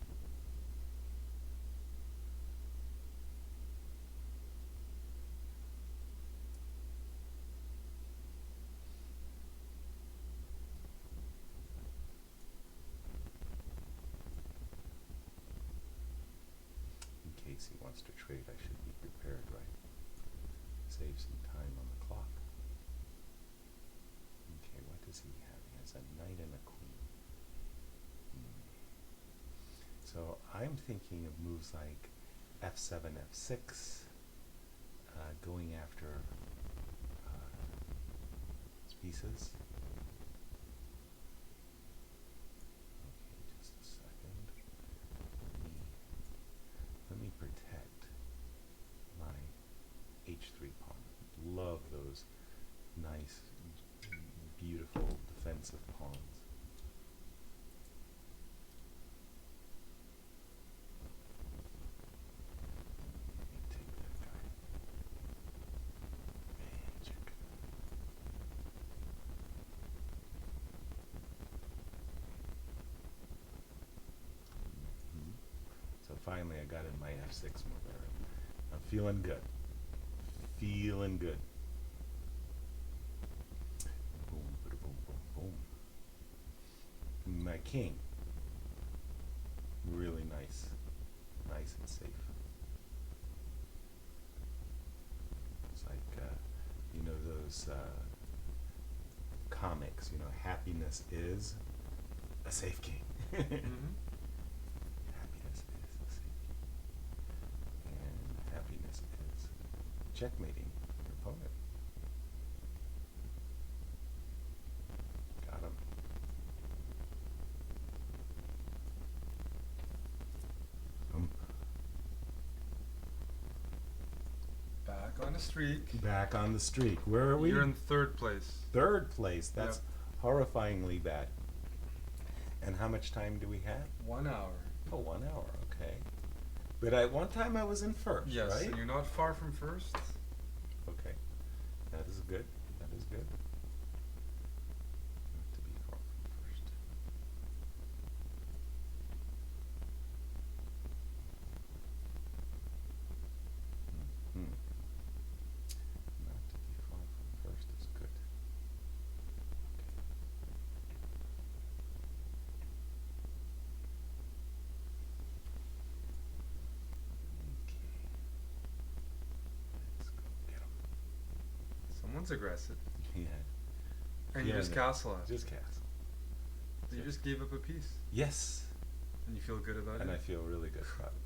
In case he wants to trade, I should be prepared, right? Save some time on the clock. Okay, what does he have? He has a knight and a queen. So I'm thinking of moves like f7, f6, going after his pieces. Okay, just a second. Let me protect my h3 pawn. Love those nice, beautiful defensive pawns. Take that guy. Magic. So finally I got in my f6 move there. I'm feeling good. Feeling good. Boom, boom, boom, boom. My king. Really nice. Nice and safe. It's like, you know those comics, you know, happiness is a safe king. Mm-hmm. Happiness is a safe king. And happiness is checkmating your opponent. Got him. Back on the streak. Back on the streak. Where are we? You're in third place. Third place. That's horrifyingly bad. And how much time do we have? 1 hour. Oh, 1 hour. Okay. But at one time I was in first, Yes, right? and you're not far from first. Okay. That is good. That is good. Not to be far from first. Hmm. Not to be far from first is good. Okay. Let's go get him. Someone's aggressive. Yeah. And you Yeah, just no. castle out. Just cast. So you just gave up a piece. Yes. And you feel good about And it? I feel really good about it.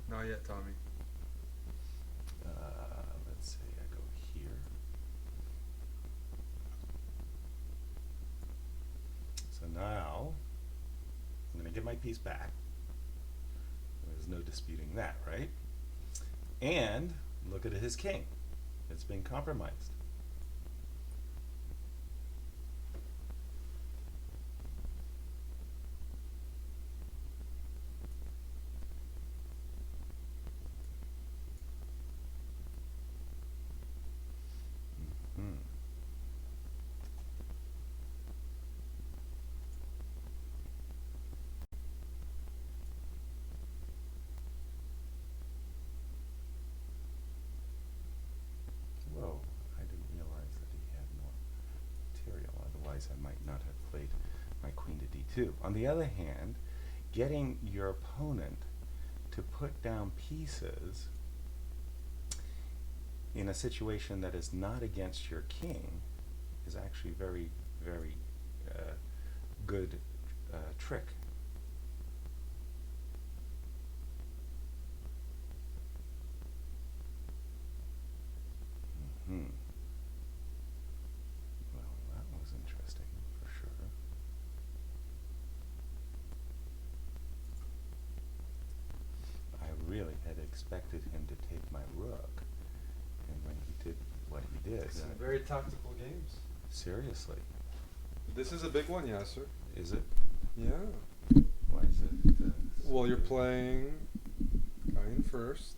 Not yet, Tommy. Let's say I go here. So now I'm going to get my piece back. There's no disputing that, right? And look at his king. It's been compromised. Hmm. Whoa, I didn't realize that he had more material. Otherwise, I might not have played my queen to d2. On the other hand, getting your opponent to put down pieces in a situation that is not against your king is actually very, very good trick. expected him to take my rook, and when he did what he did, Some very tactical games. seriously, This is a big one, Yasser. is it? Yeah. Why is it? Well, you're playing guy in first.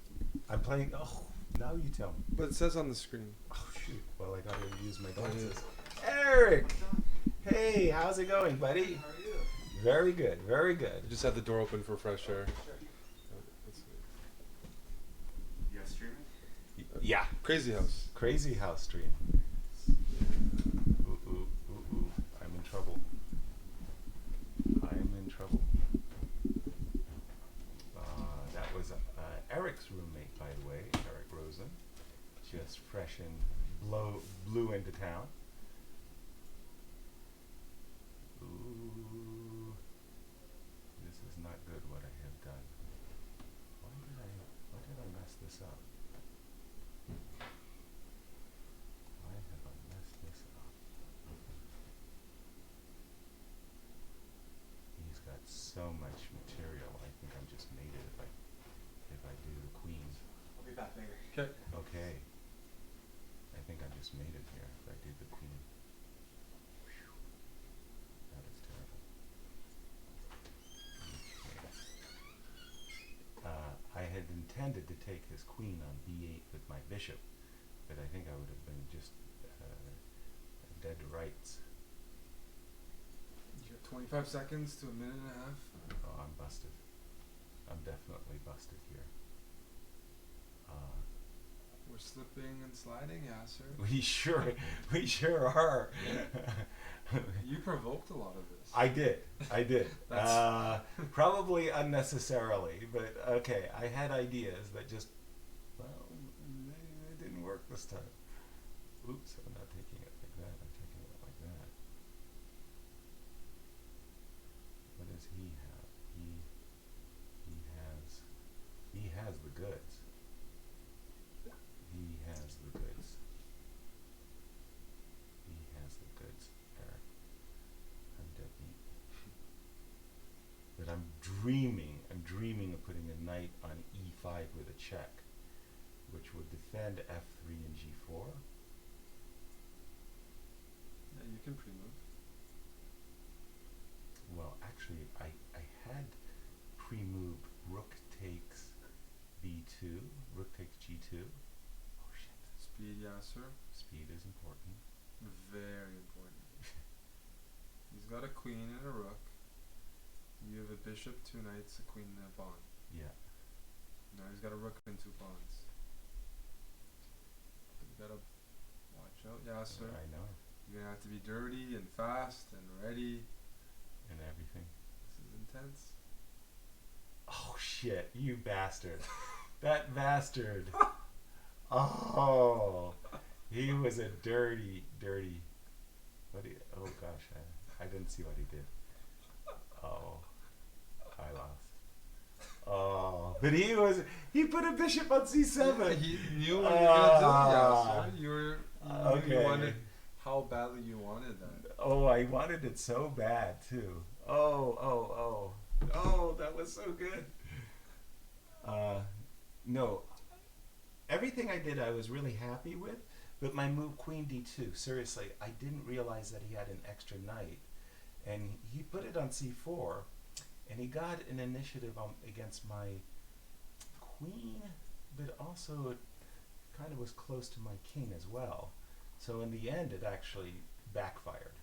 I'm playing. Oh, now you tell me. But it says on the screen. Oh shoot! Well, I gotta use my glasses. Eric, hey, how's it going, buddy? How are you? Very good, very good. I just had the door open for fresh air. You guys streaming? Yeah, Crazy House. Crazy House stream. Ooh, ooh, ooh, ooh. I'm in trouble. I'm in trouble. That was Eric's roommate, by the way, Eric Rosen. Just fresh and blew into town. Ooh, this is not good. What I have done. Why did I mess this up? Why have I messed this up? He's got so much material. I think I'm just made it if I do the queen. I'll be back later. Okay. Okay. I think I just made it here if I do the queen. Whew. That is terrible. Okay. I had intended to take his queen on b8 with my bishop, but I think I would have been just dead to rights. You have 25 seconds to a minute and a half. Oh, I'm busted. I'm definitely busted here. We're slipping and sliding, Yasser. We sure are. You provoked a lot of this. I did. Probably unnecessarily, but okay. I had ideas that just, well, they didn't work this time. Oops, I'm not taking it like that. I'm taking it like that. What does he have? He has the goods. He has the goods. He has the goods, Eric. I'm dead beat. But I'm dreaming of putting a knight on e5 with a check, which would defend f3 and g4. Yeah, you can pre-move. Well, actually, I had pre-moved rook takes b2, rook takes g2. Oh shit. Speed, Yasser. Speed is important. Very important. He's got a queen and a rook. You have a bishop, 2 knights, a queen, and a pawn. Yeah. Now he's got a rook and 2 pawns. So you gotta watch out, Yasser. I know. You're gonna have to be dirty and fast and ready. And everything. This is intense. Oh shit, you bastard. That bastard. Oh. He was a dirty. Oh gosh, I didn't see what he did. Oh. I lost. Oh. But he put a bishop on c7. Yeah, he knew what you were gonna do, Yasser. You Okay. wanted how badly you wanted that. Oh, I wanted it so bad too. Oh, that was so good. No, everything I did I was really happy with, but my move queen d2, seriously, I didn't realize that he had an extra knight, and he put it on c4, and he got an initiative against my queen, but also it kind of was close to my king as well. So in the end, it actually backfired.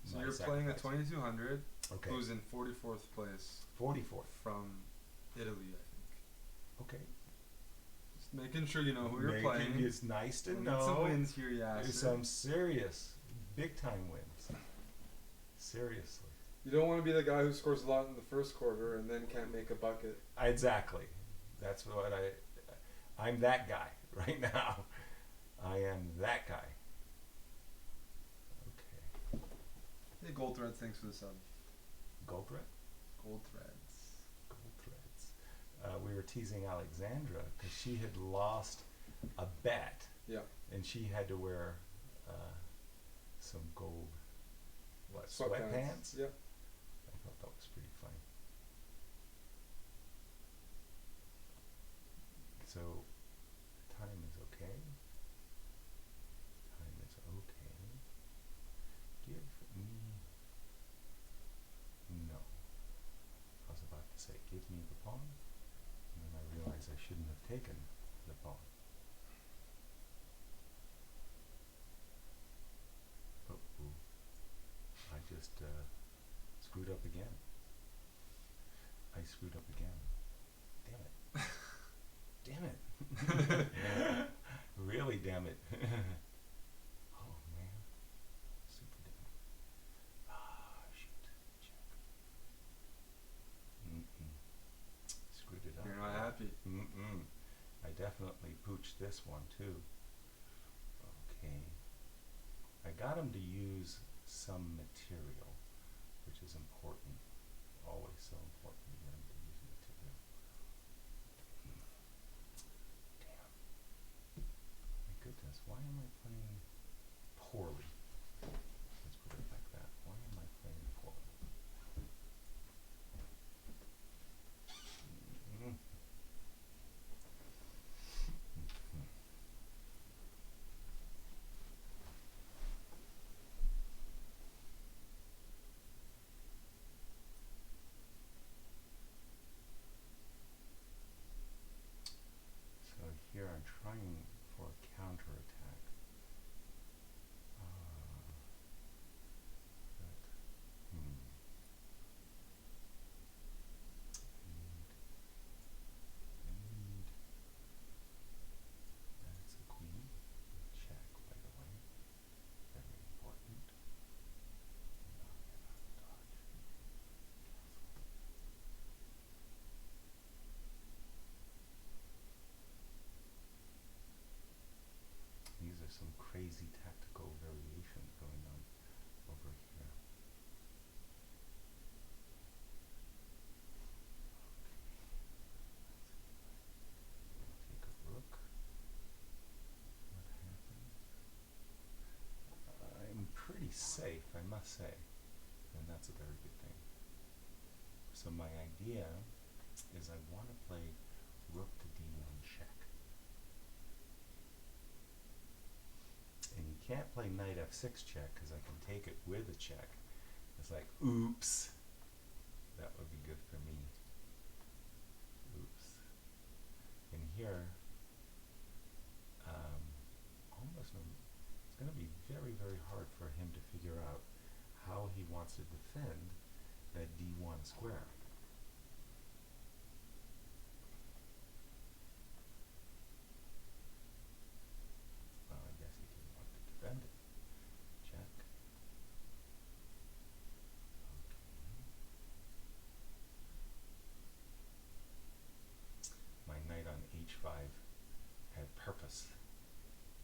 So my you're playing a sacrifice. 2200 Okay. who's in 44th place 44th. from Italy, I think. Okay. Just making sure you know who you're Making playing. It's nice to We need know. some wins here, Yasser. Some serious, big time wins. Seriously. You don't want to be the guy who scores a lot in the first quarter and then can't make a bucket. Exactly. That's what I'm that guy right now. I am that guy. Okay. Hey, Gold Threads, thanks for the sub. Gold thread? Gold Threads. Gold threads. We were teasing Alexandra because she had lost a bet. Yeah. And she had to wear some gold, what, Sweatpants. sweatpants? Yep. I thought that was pretty funny. So time is okay. Time is okay. Give me. No. I was about to say, give me the pawn. And then I realized I shouldn't have taken the pawn. Oh, I just screwed up again. I screwed up again. Damn it. Damn it. Really, damn it. Oh, man. Super damn it. Ah, shoot. Check. Mm-mm. Screwed it up. You're not happy. Mm-mm. I definitely pooched this one, too. Okay. I got him to use some material, which is important. Always so important to get him to use material. Damn. My goodness, why am I playing poorly? Let's put it like that. Why am I playing poorly? Mm-hmm. So here I'm trying for a counterattack. But, I need, that's a queen. Check, by the way. Very important. Now get out of dodge. Castle. These are some crazy tactical variations going on over here. Take a rook. What happens? I'm pretty safe, I must say, and that's a very good thing. So my idea is I want to play rook to d1 check. And you can't play knight f6 check because I can take it with a check. It's like, oops. That would be good for me. Oops. And here, almost no, it's going to be very, very hard for him to figure out how he wants to defend that d1 square. Well, I guess he didn't want to defend it. Check. Okay. My knight on h5 had purpose.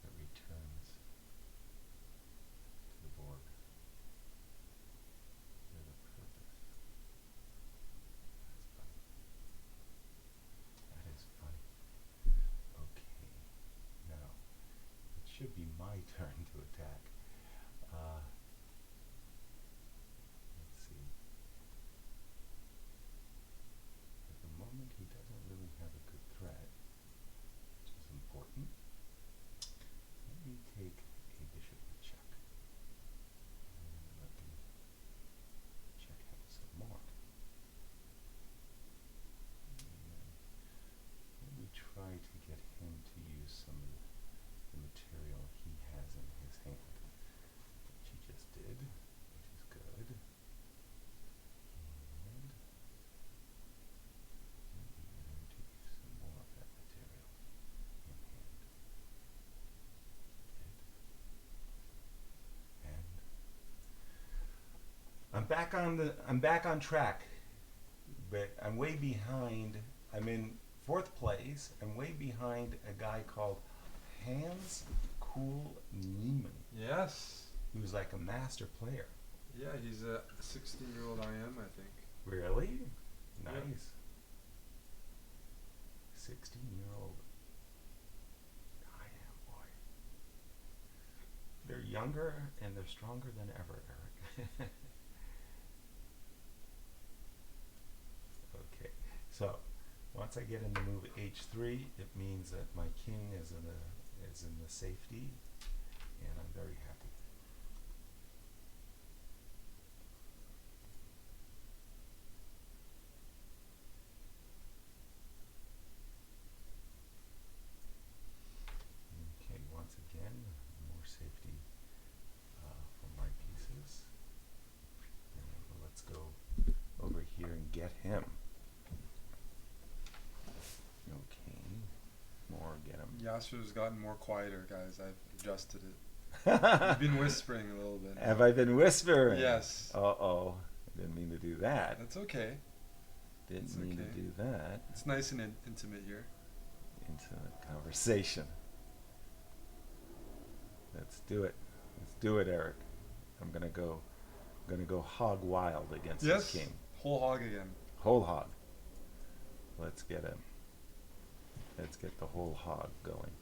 It returns to the board with a purpose. That's funny. That is funny. Okay. Now, it should be my turn to attack. Let's see. At the moment, he doesn't really have a good threat, which is important. Let me take a bishop to check. And let me check him some more. And let me try to get him to use some of the material he has in his hand, which he just did, which is good. And let me get him to use some more of that material in hand. He did. And I'm back on track, but I'm way behind. I'm in 4th place. I'm way behind a guy called Hans Kool Niemann, Yes. who's like a master player. Yeah, he's a 16-year-old IM, I think. Really? Nice. Yeah. 16-year-old. I am, boy. They're younger and they're stronger than ever, Eric. Okay, so Once I get in the move h3, it means that my king is in the safety, and I'm very happy. Okay, once again, more safety for my pieces. And let's go over here and get him. Okay, more get him. Yasser's gotten more quieter, guys. I've adjusted it. You've been whispering a little bit. Have I been whispering? Yes. Uh-oh. I didn't mean to do that. That's okay. Didn't mean to do that. It's nice and intimate here. Intimate conversation. Let's do it. Let's do it, Eric. I'm gonna go hog wild against this king. Whole hog again. Whole hog. Let's get him. Let's get the whole hog going.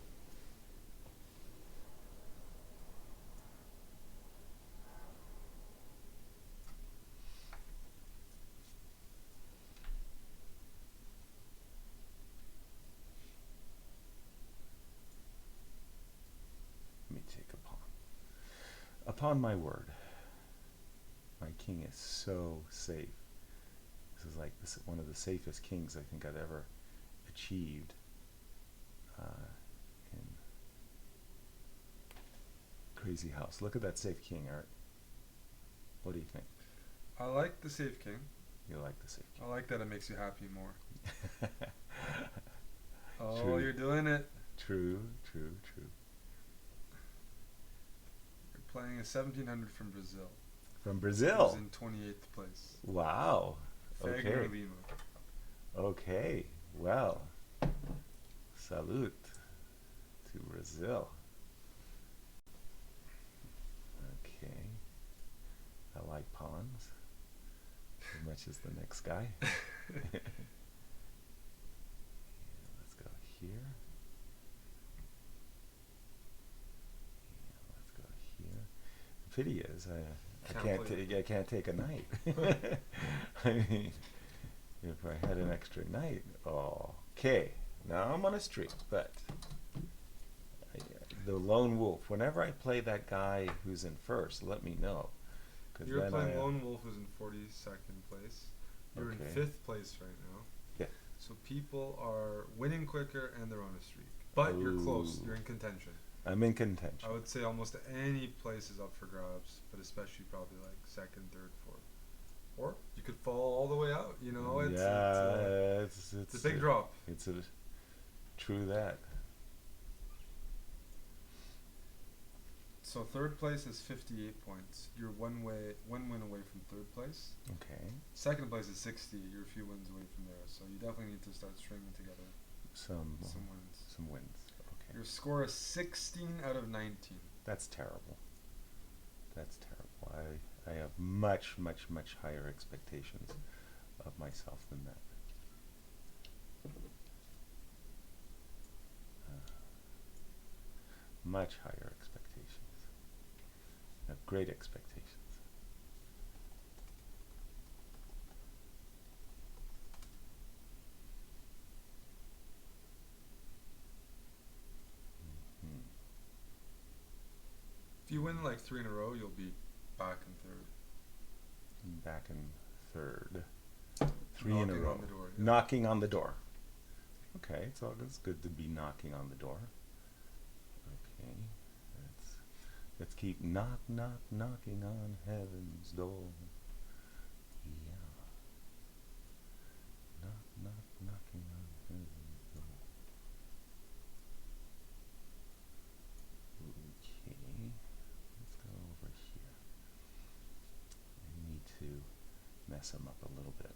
Let me take a pawn. Upon my word, my king is so safe. This is like one of the safest kings I think I've ever achieved in Crazy House. Look at that safe king, Eric. What do you think? I like the safe king. You like the safe king? I like that it makes you happy more. Oh, True. you're doing it. True, true, true. You're playing a 1700 from Brazil. From Brazil? He's in 28th place. Wow. Okay. Fagner Lima. Okay. Well, salute to Brazil. Okay. I like pawns as much as the next guy. Yeah, let's go here. Yeah, let's go here. The pity is, I can't take a knight. I mean, if I had an extra knight, okay. Now I'm on a streak, but the lone wolf. Whenever I play that guy who's in first, let me know. You're playing lone wolf, who's in 42nd place. You're in 5th place right now. Yeah. So people are winning quicker and they're on a streak. But you're close. You're in contention. I'm in contention. I would say almost any place is up for grabs, but especially probably like 2nd, 3rd, 4th. Or you could fall all the way out. You know, it's a big drop. It's true that. So 3rd place is 58 points. You're one win away from 3rd place. Okay. 2nd place is 60. You're a few wins away from there. So you definitely need to start stringing together some wins. Some wins. Okay. Your score is 16 out of 19. That's terrible. That's terrible. I have much, much, much higher expectations of myself than that. Much higher expectations. I have great expectations. If you win like 3 in a row, you'll be back in 3rd. Back in 3rd. 3 in a Knocking row. on the door, yeah. Knocking on the door. Okay, it's good to be knocking on the door. Okay, let's keep knocking on heaven's door. Yeah. Knocking on heaven's door. Okay, let's go over here. I need to mess him up a little bit.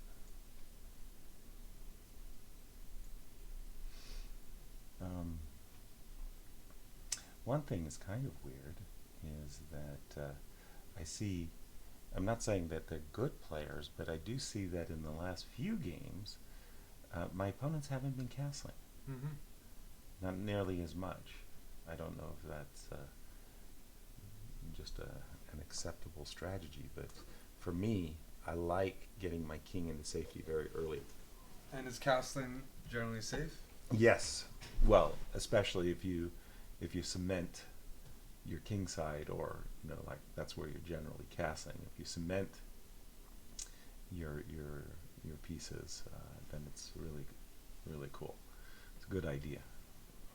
One thing is kind of weird is that I see, I'm not saying that they're good players, but I do see that in the last few games, my opponents haven't been castling. Mm-hmm. Not nearly as much. I don't know if that's just an acceptable strategy, but for me, I like getting my king into safety very early. And is castling generally safe? Yes. Well, especially if you cement your king side, or like that's where you're generally castling. If you cement your pieces, then it's really cool. It's a good idea.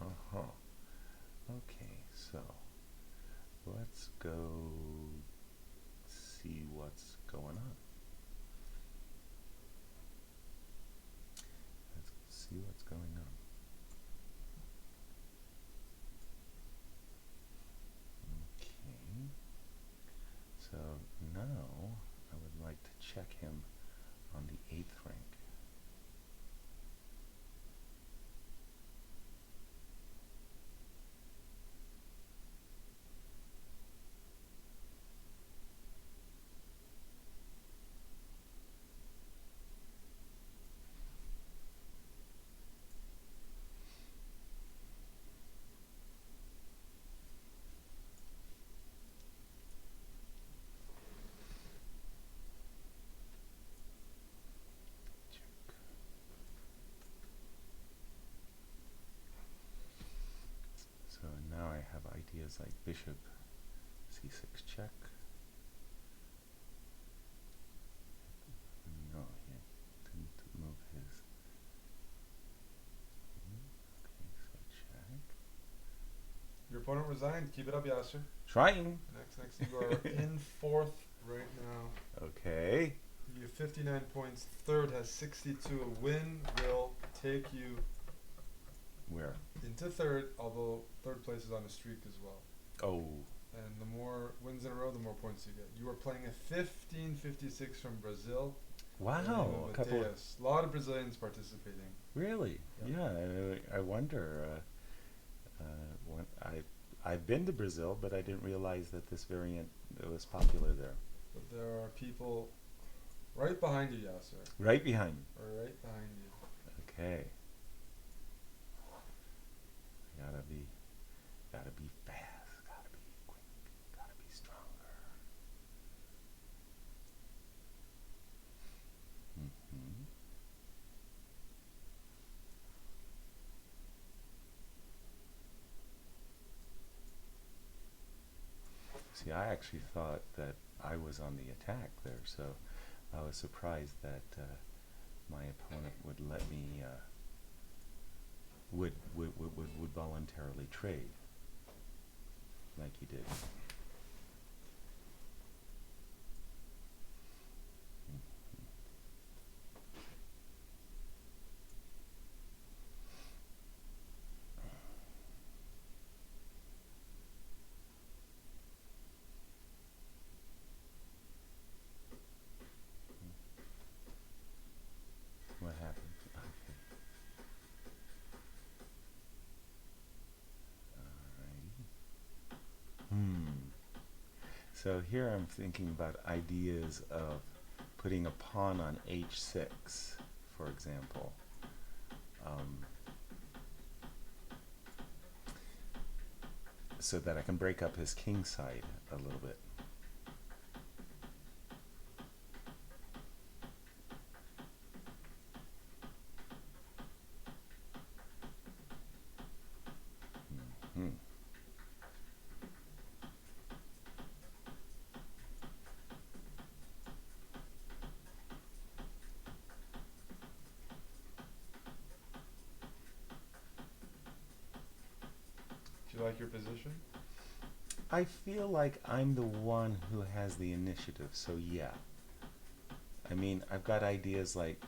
Uh-huh. Okay, so let's go see what's going on. Let's see what's going on. Okay. So now I would like to check him on the 8th rank. So now I have ideas like bishop c6 check. No, he didn't move his. Okay, so check. Your opponent resigned. Keep it up, Yasser. Trying. Next, you are in 4th right now. Okay. You have 59 points. 3rd has 62. A win will take you Where? into 3rd, although 3rd place is on a streak as well. Oh. And the more wins in a row, the more points you get. You are playing a 1556 from Brazil. Wow. A couple. A lot of Brazilians participating. Really? Yeah. I wonder. When I've been to Brazil, but I didn't realize that this variant was popular there. But there are people right behind you, Yasser. Right behind. Right behind you. Okay. Gotta be fast. Gotta be quick. Gotta be stronger. Mm-hmm. See, I actually thought that I was on the attack there, so I was surprised that my opponent would let me would voluntarily trade like he did. What happened? So here I'm thinking about ideas of putting a pawn on h6, for example. So that I can break up his king side a little bit. Mm-hmm. Do you like your position? I feel like I'm the one who has the initiative, so yeah. I mean, I've got ideas like,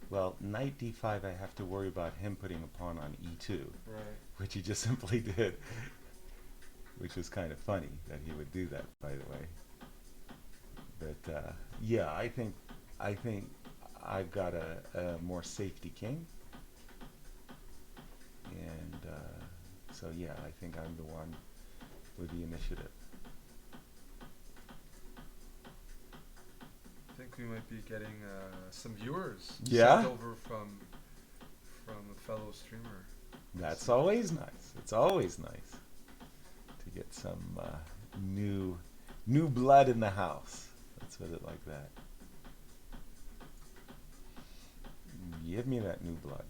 well, knight d5, I have to worry about him putting a pawn on e2, Right. which he just simply did, which was kind of funny that he would do that, by the way. But yeah, I think I've got a more safety king, and so yeah, I think I'm the one with the initiative. I think we might be getting some viewers Yeah? sent over from a fellow streamer. That's always nice. It's always nice to get some new blood in the house. Let's put it like that. Give me that new blood.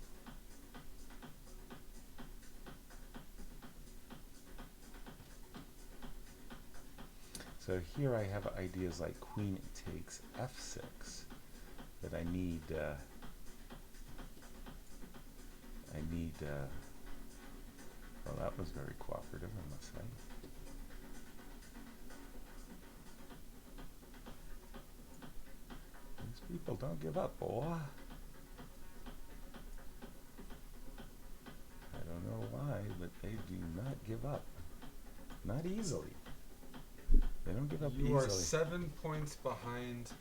So here I have ideas like queen takes f6 that I need. Well, that was very cooperative, I must say. These people don't give up, boy. I don't know why, but they do not give up. Not easily. They don't give up easily. You are 7 points behind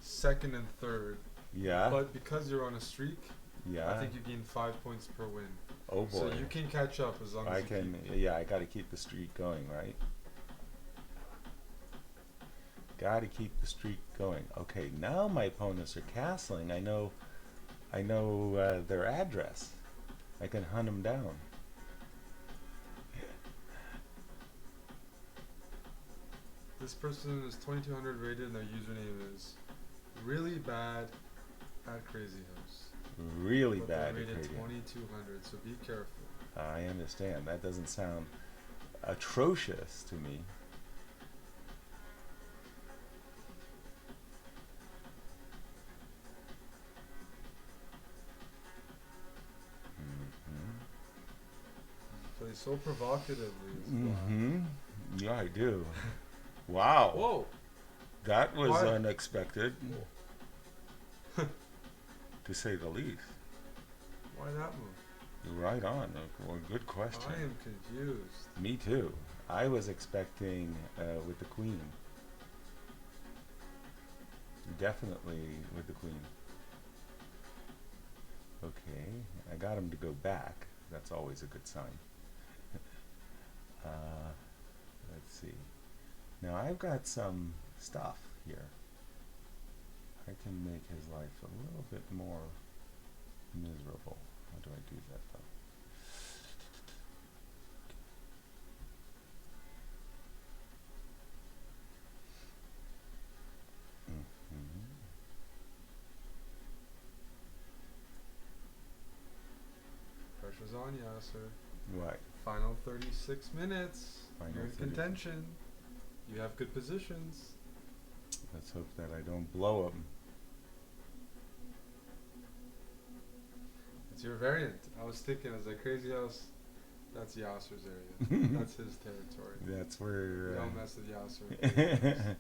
second and third. Yeah. But because you're on a streak, Yeah. I think you gain 5 points per win. Oh boy. So you can catch up as long as you can. keep. Yeah, I got to keep the streak going, right? Got to keep the streak going. Okay, now my opponents are castling. I know their address. I can hunt them down. This person is 2200 rated and their username is really bad at Crazy House. Really but bad. They're rated 2200, so be careful. I understand. That doesn't sound atrocious to me. Play so provocatively. Yeah, I do. Wow. Whoa. That was Why? unexpected, to say the least. Why that move? You're right on. Well, good question. I am confused. Me too. I was expecting with the queen. Definitely with the queen. Okay, I got him to go back. That's always a good sign. Let's see. Now I've got some stuff here. I can make his life a little bit more miserable. How do I do that though? Pressure's on, Yasser. What? Final 36 minutes. Final You're in 30. contention. You have good positions. Let's hope that I don't blow him. It's your variant. I was thinking, I was like, Crazy House, that's Yasser's area. That's his territory. That's where. You don't mess with Yasser.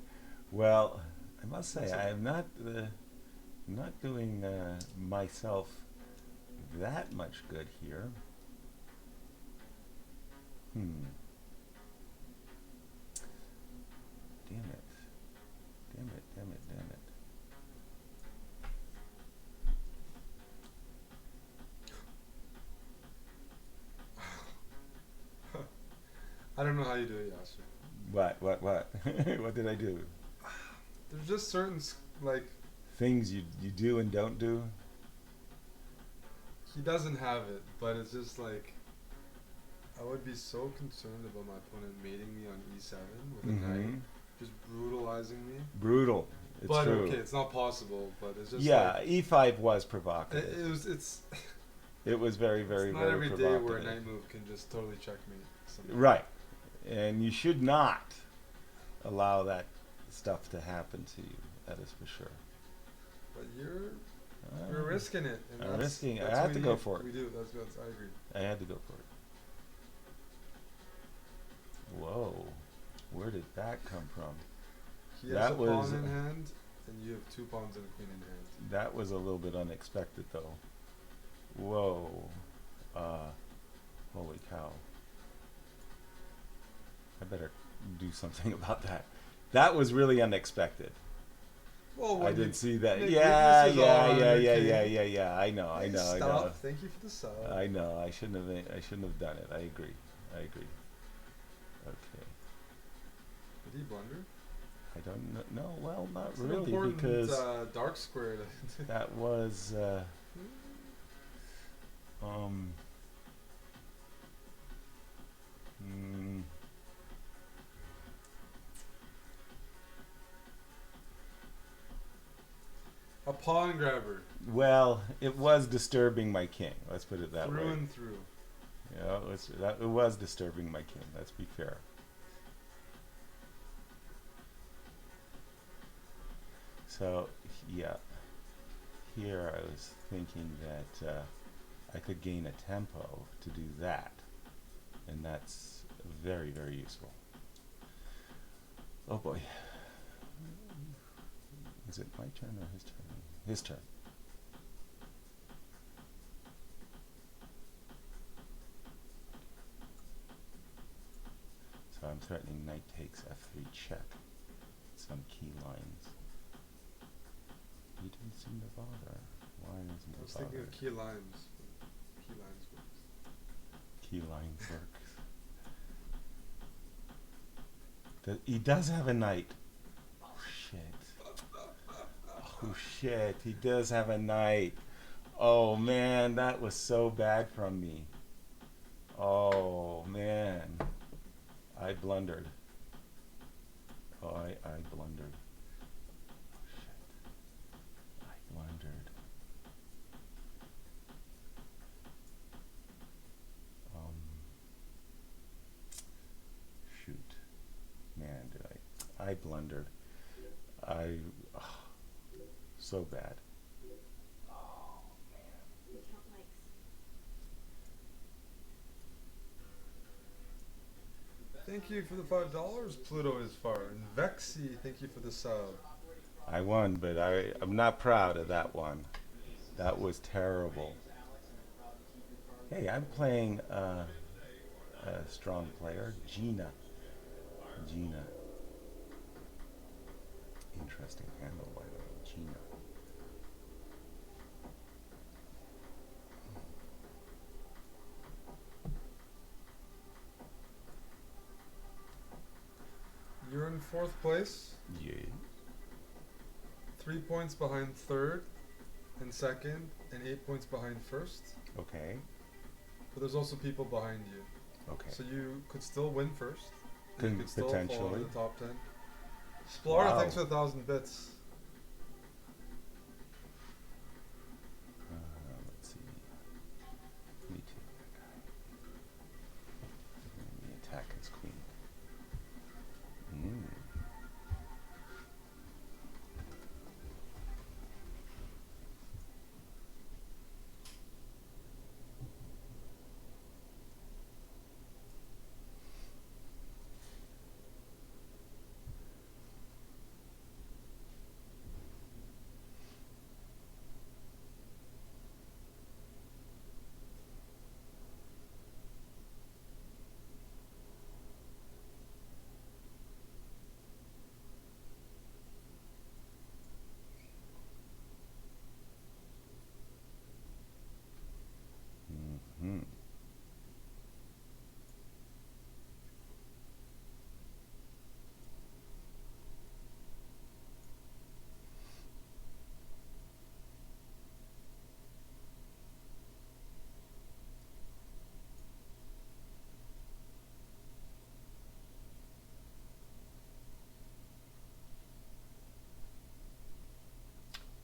Well, I must say I'm not doing myself that much good here. Damn it. Damn it, damn it, damn it. I don't know how you do it, Yasser. What? What did I do? There's just certain, like... Things you do and don't do? He doesn't have it, but it's just like... I would be so concerned about my opponent mating me on e7 with a knight. Just brutalizing me. Brutal. It's but true. okay, it's not possible, but it's just yeah, like... e5 was provocative. It was very, very, it's very not every provocative. day where a knight move can just totally checkmate something. Right. And you should not allow that stuff to happen to you. That is for sure. But you're risking it. And I'm risking it. that's I had what to we go need. for it. We do. That's I agree. I had to go for it. Whoa. Where did that come from? He has That a was pawn in hand, and you have 2 pawns and a queen in hand. That was a little bit unexpected, though. Whoa. Holy cow. I better do something about that. That was really unexpected. Well, I didn't see that. Nick, Yeah. weaknesses are Yeah. I know. Stop. Thank you for the sub. I know. I shouldn't have done it. I agree. Okay. Did he blunder? I don't know. No, well, not It's an really, important, because dark square. that was a pawn grabber. Well, it was disturbing my king. Let's put it that Through way. and through. Yeah, it was disturbing my king. Let's be fair. So, yeah, here I was thinking that I could gain a tempo to do that, and that's very, very useful. Oh boy. Is it my turn or his turn? His turn. So I'm threatening knight takes f3 check. Some key lines. He didn't seem to bother. Why isn't he I was thinking bothered? of key lines. Key lines works. Key lines works. He does have a knight. Oh shit. Oh shit. He does have a knight. Oh man, that was so bad from me. Oh man. I blundered. Oh, I blundered. Oh shit. I blundered. Shoot. Man, did I blundered. I oh, so bad. Oh man. Thank you for the $5, Pluto is far. And Vexy, thank you for the sub. I won, but I'm not proud of that one. That was terrible. Hey, I'm playing a strong player, Gina. Gina. Interesting handle, by the way, Gina. You're in 4th place. Yeah. 3 points behind 3rd and 2nd, and 8 points behind 1st. Okay. But there's also people behind you. Okay. So you could still win 1st. Could you could still fall potentially. into the top 10. Splar, Wow. thanks for 1,000 bits. Let's see. Me too. Let me attack his queen. Mm-hmm.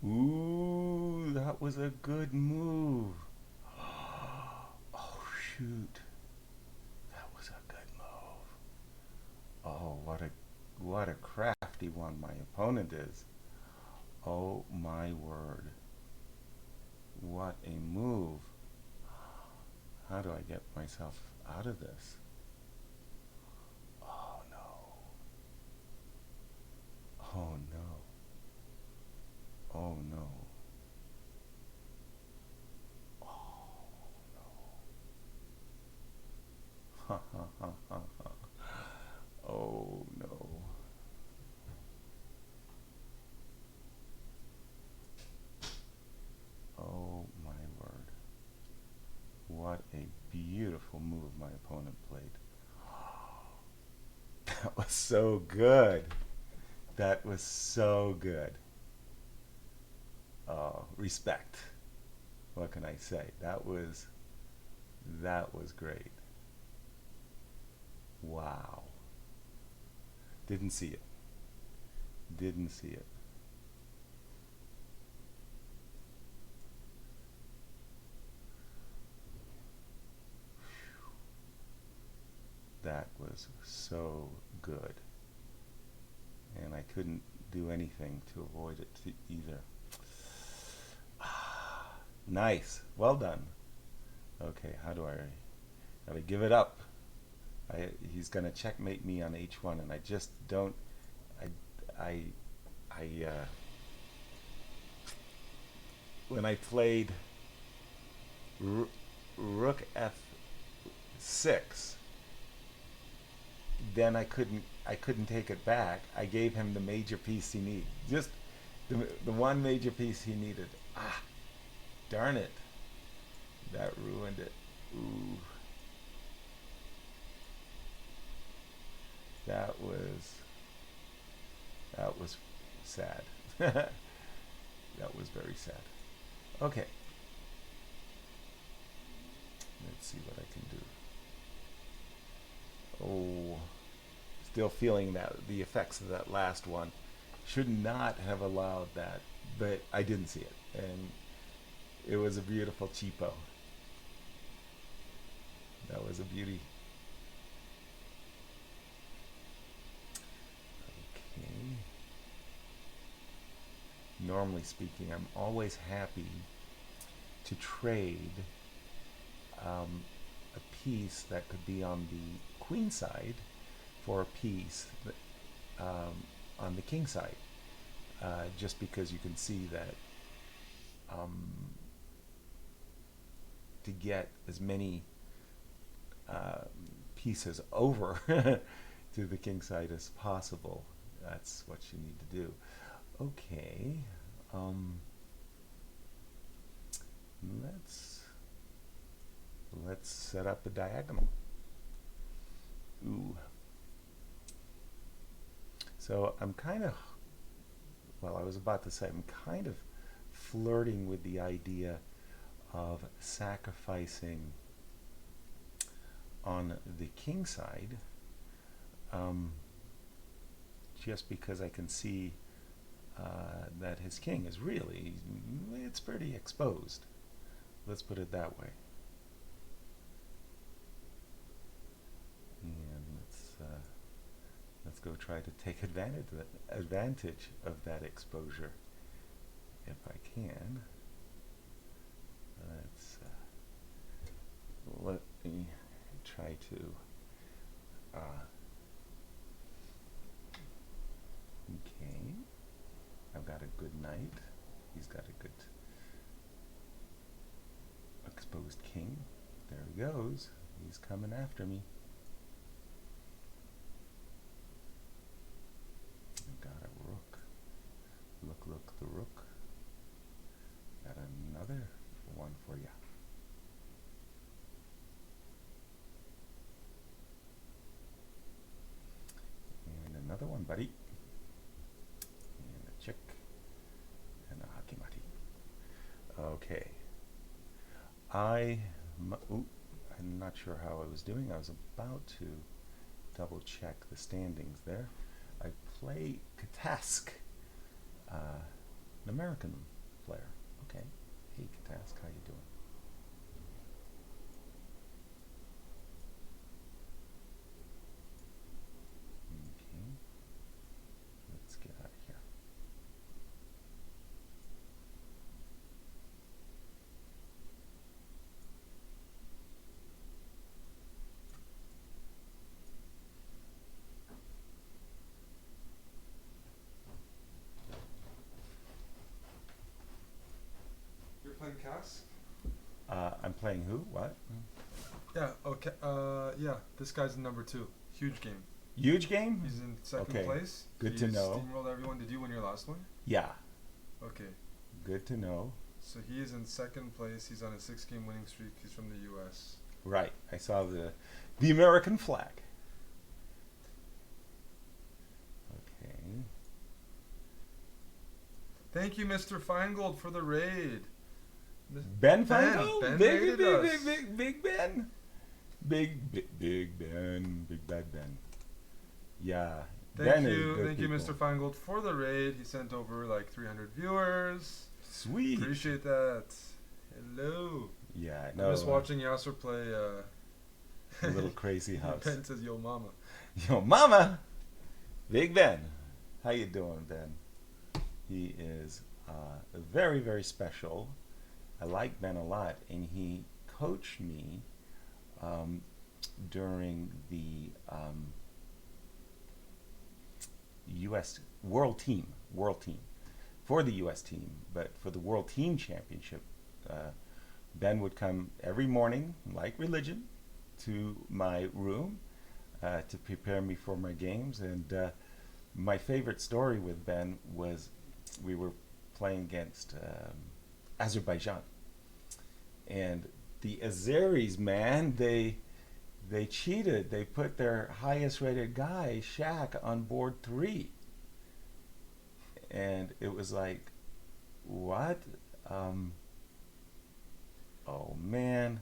Ooh, that was a good move. Oh shoot. That was a good move. Oh, what a crafty one my opponent is. Oh my word. What a move. How do I get myself out of this? Oh no. Oh no. Oh no. Oh no. Ha ha ha ha ha. Oh no. Oh my word. What a beautiful move my opponent played. That was so good. That was so good. Oh, respect. What can I say? That was great. Wow. Didn't see it. Didn't see it. was so good. And I couldn't do anything to avoid it either. Nice. Well done. Okay, how do I... Gotta give it up. He's gonna checkmate me on h1, and I just don't... when I played rook f6, then I couldn't take it back. I gave him the major piece he needed. Just the one major piece he needed. Ah, darn it. That ruined it. Ooh. That was sad. That was very sad. Okay. Let's see what I can do. Oh, still feeling the effects of that last one. Should not have allowed that, but I didn't see it, and it was a beautiful cheapo. That was a beauty. Okay. Normally speaking, I'm always happy to trade a piece that could be on the queen side for a piece that, on the king side, just because you can see that to get as many pieces over to the king side as possible. That's what you need to do. Okay, let's set up a diagonal. Ooh. So I'm kind of, well, I was about to say, I'm kind of flirting with the idea of sacrificing on the king side, just because I can see that his king is really, it's pretty exposed. Let's put it that way. And let's go try to take advantage of that exposure if I can. Let me try to okay. I've got a good knight. He's got a good exposed king. There he goes. He's coming after me. I've got a rook. Look, the rook. Got another one for you. And another one, buddy. And a check. And a hakimati. Okay. I'm not sure how I was doing. I was about to double check the standings there. I play Katask, an American player. Okay. Hey Katask, how you doing? Okay. Let's get out of here. Playing Cass? I'm playing who? What? Yeah, okay. Yeah, this guy's in number 2. Huge game. Huge game? He's in second Okay. place. Good to know. Steamrolled everyone. Did you win your last one? Yeah. Okay. Good to know. So he is in second place. He's on a 6-game winning streak. He's from the U.S. Right. I saw the American flag. Okay. Thank you, Mr. Feingold, for the raid. Ben Feingold? Ben Big raided us. Big Ben. Big Ben. Big bad Ben. Yeah. Thank you, Mr. Feingold, for the raid. He sent over like 300 viewers. Sweet. Appreciate that. Hello. Yeah, no. I'm just watching Yasser play a little crazy house. Ben says, yo mama. Yo, mama, Big Ben. How you doing, Ben? He is very, very special. I like Ben a lot, and he coached me during the U.S. World team for the U.S. team, but for the World Team Championship, Ben would come every morning, like religion, to my room to prepare me for my games. And my favorite story with Ben was we were playing against Azerbaijan, and the Azeris, man, they cheated. They put their highest rated guy, Shaq, on board 3. And it was like, what? Oh, man.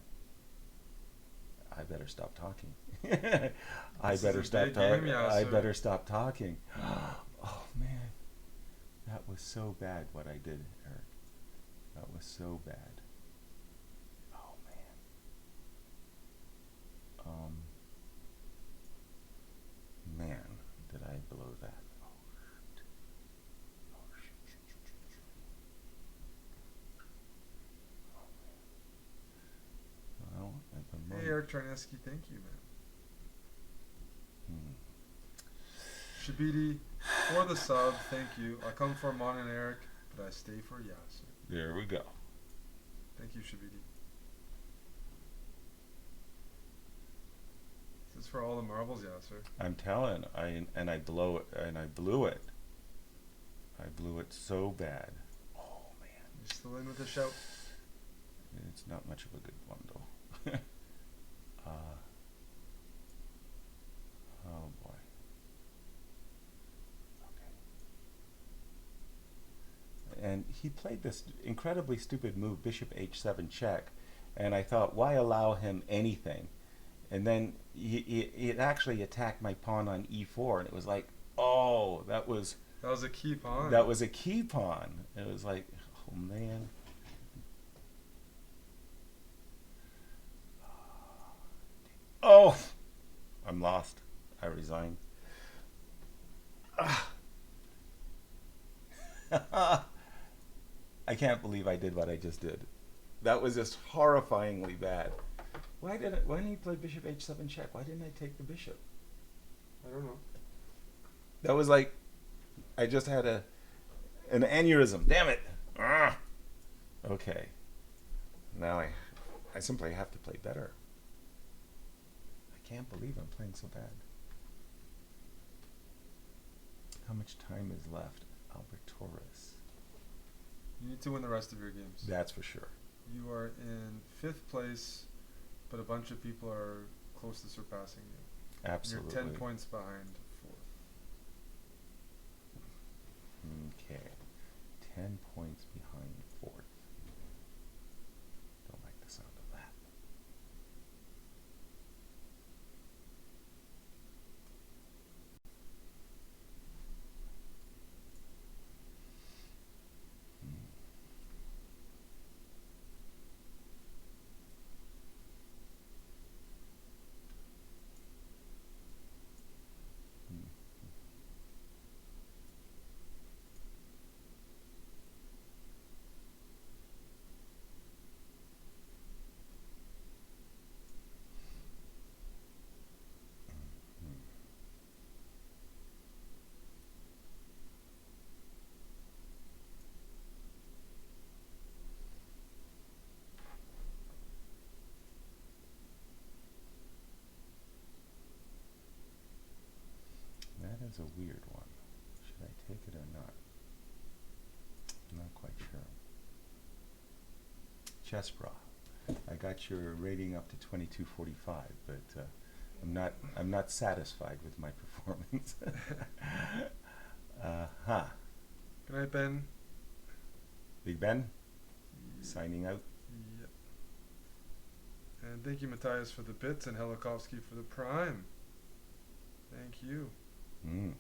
I better stop talking. I better stop talking. I better stop talking. Oh, man. That was so bad what I did, Eric. That was so bad. Oh, man. Man, did I blow that? Oh, shoot. Oh, shoot. Oh, man. Well, at the moment. Hey, Eric Charneski, thank you, man. Shabidi, for the sub, thank you. I come for Mon and Eric, but I stay for Yasser. There we go. Thank you, Shabidi. This is for all the marbles, Yasser. I'm telling, I blew it. I blew it so bad. Oh, man. You're still in with a shout? It's not much of a good one, though. Oh, boy. Okay. And he played this incredibly stupid move, bishop h7 check, and I thought, why allow him anything? And then he actually attacked my pawn on e4, and it was like, oh, that was a key pawn. That was a key pawn. It was like, oh, man. Oh, I'm lost. I resign. I can't believe I did what I just did. That was just horrifyingly bad. Why didn't he play bishop h7 check? Why didn't I take the bishop? I don't know. That was like, I just had an aneurysm. Damn it. Okay. Now I simply have to play better. I can't believe I'm playing so bad. How much time is left? Albert Torres. You need to win the rest of your games. That's for sure. You are in 5th place, but a bunch of people are close to surpassing you. Absolutely. You're 10 points behind 4th. Okay. 10 points behind 4th. Don't like the sound of that. That is a weird one. Should I take it or not? I'm not quite sure. Chessbrah. I got your rating up to 2245, but I'm not satisfied with my performance. Good night, Ben. Big Ben, signing out. Yep. And thank you, Matthias, for the bits, and Helikovsky for the prime. Thank you. Okay.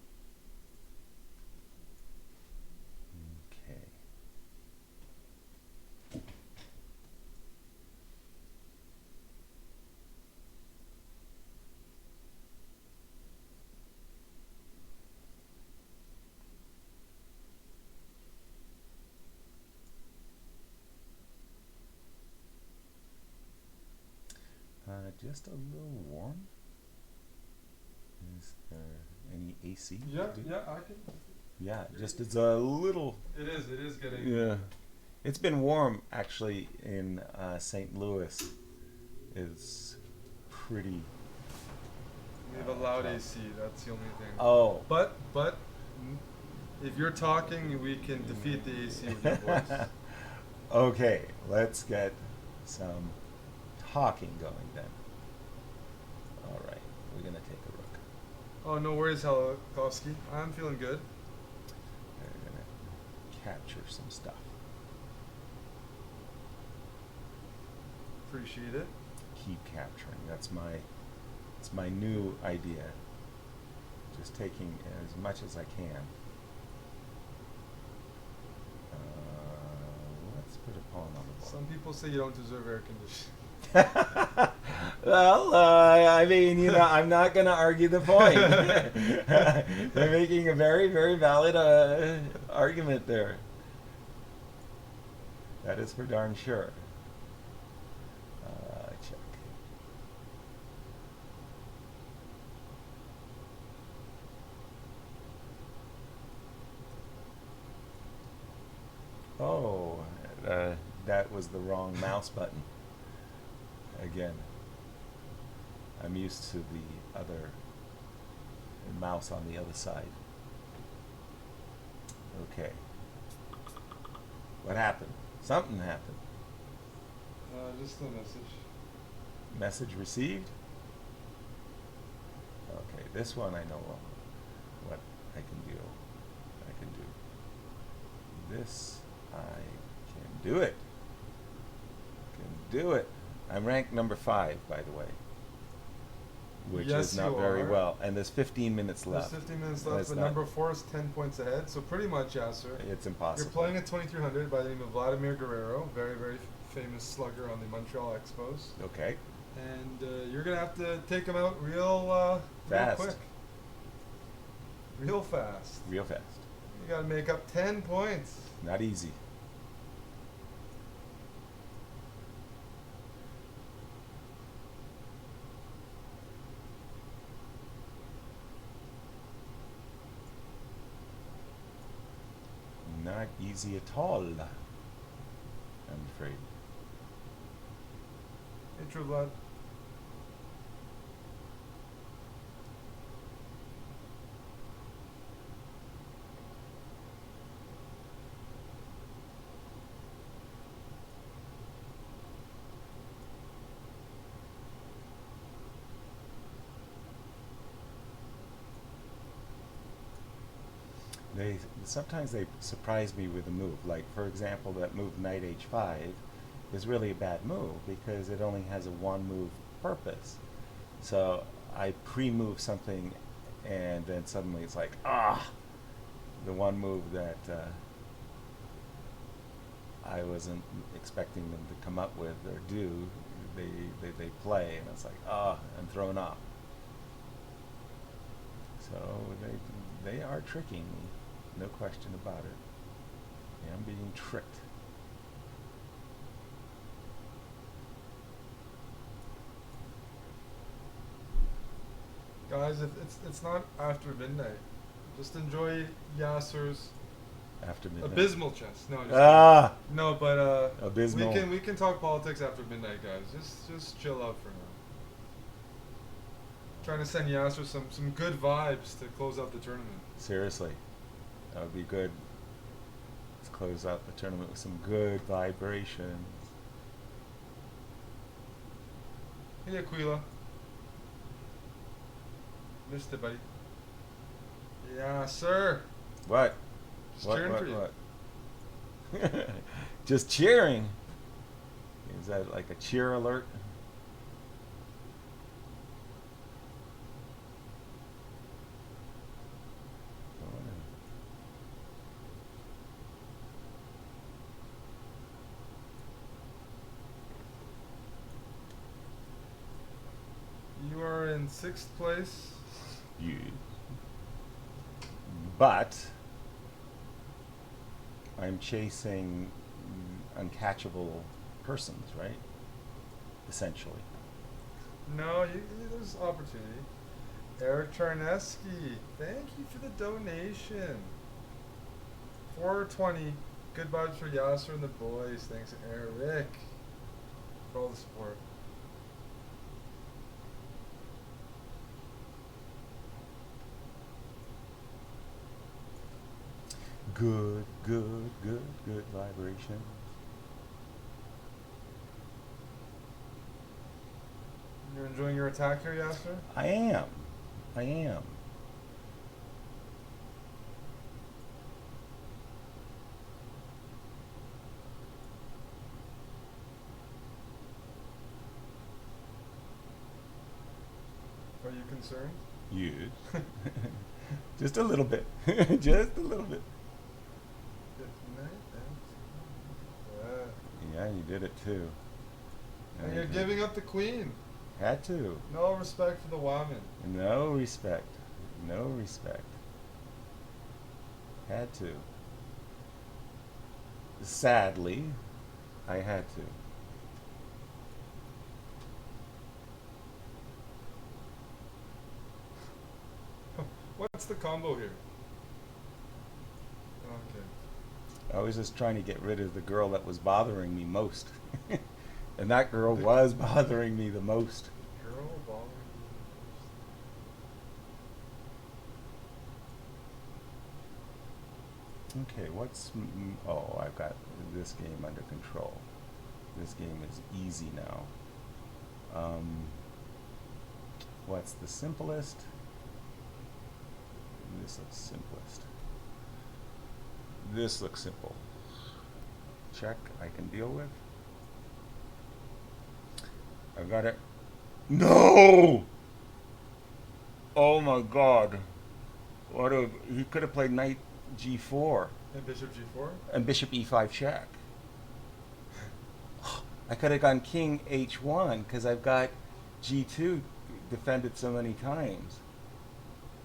just a little warm. Is there any AC? Yeah, I can. Yeah, just it's a little. It is getting. Yeah. It's been warm actually in St. Louis. It's pretty. We have a loud AC. That's the only thing. Oh. But if you're talking, we can defeat the AC with your voice. Okay, let's get some talking going then. All right, we're gonna take a look. Oh, no worries, Halakowski. I'm feeling good. We're gonna capture some stuff. Appreciate it. Keep capturing. That's my new idea. Just taking as much as I can. Let's put a pawn on the board. Some people say you don't deserve air conditioning. Well, I mean, I'm not going to argue the point. They're making a very, very valid argument there. That is for darn sure. Check. Oh, that was the wrong mouse button. Again, I'm used to the other mouse on the other side. Okay. What happened? Something happened. Just a message. Message received? Okay, this one I know what I can do. I can do. This I can do it. Can do it. I'm ranked number 5, by the way. Which Yes, is not you very are. well. And there's 15 minutes left. There's 15 minutes left, That's but not- number 4 is 10 points ahead. So pretty much, Yasser. It's impossible. You're playing at 2300 by the name of Vladimir Guerrero, very, very famous slugger on the Montreal Expos. Okay. And you're going to have to take him out real Fast. quick. Real fast. Real fast. You got to make up 10 points. Not easy. Not easy at all, I'm afraid. Hey, True Blood. Sometimes they surprise me with a move. Like, for example, that move knight h5 is really a bad move because it only has a one move purpose. So I pre-move something and then suddenly it's like, the one move that I wasn't expecting them to come up with or do, they play, and it's like, I'm thrown off. So they are tricking me. No question about it. Yeah, I'm being tricked. Guys, if it's not after midnight. Just enjoy Yasser's After midnight. abysmal chess. No, just Ah! no, but Abysmal. we can talk politics after midnight, guys. Just chill out for now. Trying to send Yasser some good vibes to close out the tournament. Seriously. That would be good. Let's close out the tournament with some good vibrations. Hey, Aquila. Missed it, buddy. Yeah, sir. What? Just cheering for you. What? Just cheering? Is that like a cheer alert? You are in 6th place. But I'm chasing uncatchable persons, right? Essentially. No, there's opportunity. Eric Charneski, thank you for the donation. 420. Good vibes for Yasser and the boys. Thanks, Eric, for all the support. Good, good, good, good vibration. You're enjoying your attack here, Yasser? I am. I am. Are you concerned? Yes. Just a little bit. Just a little bit. Yeah, you did it too. And you're giving up the queen. Had to. No respect for the woman. No respect. No respect. Had to. Sadly, I had to. What's the combo here? Okay. I was just trying to get rid of the girl that was bothering me most. And that girl was bothering me the most. Girl bothering you. Okay, oh, I've got this game under control. This game is easy now. What's the simplest? This looks simplest. This looks simple. Check, I can deal with. I've got it. No! Oh my god. He could have played knight g4. And bishop g4? And bishop e5 check. I could have gone king h1 because I've got g2 defended so many times.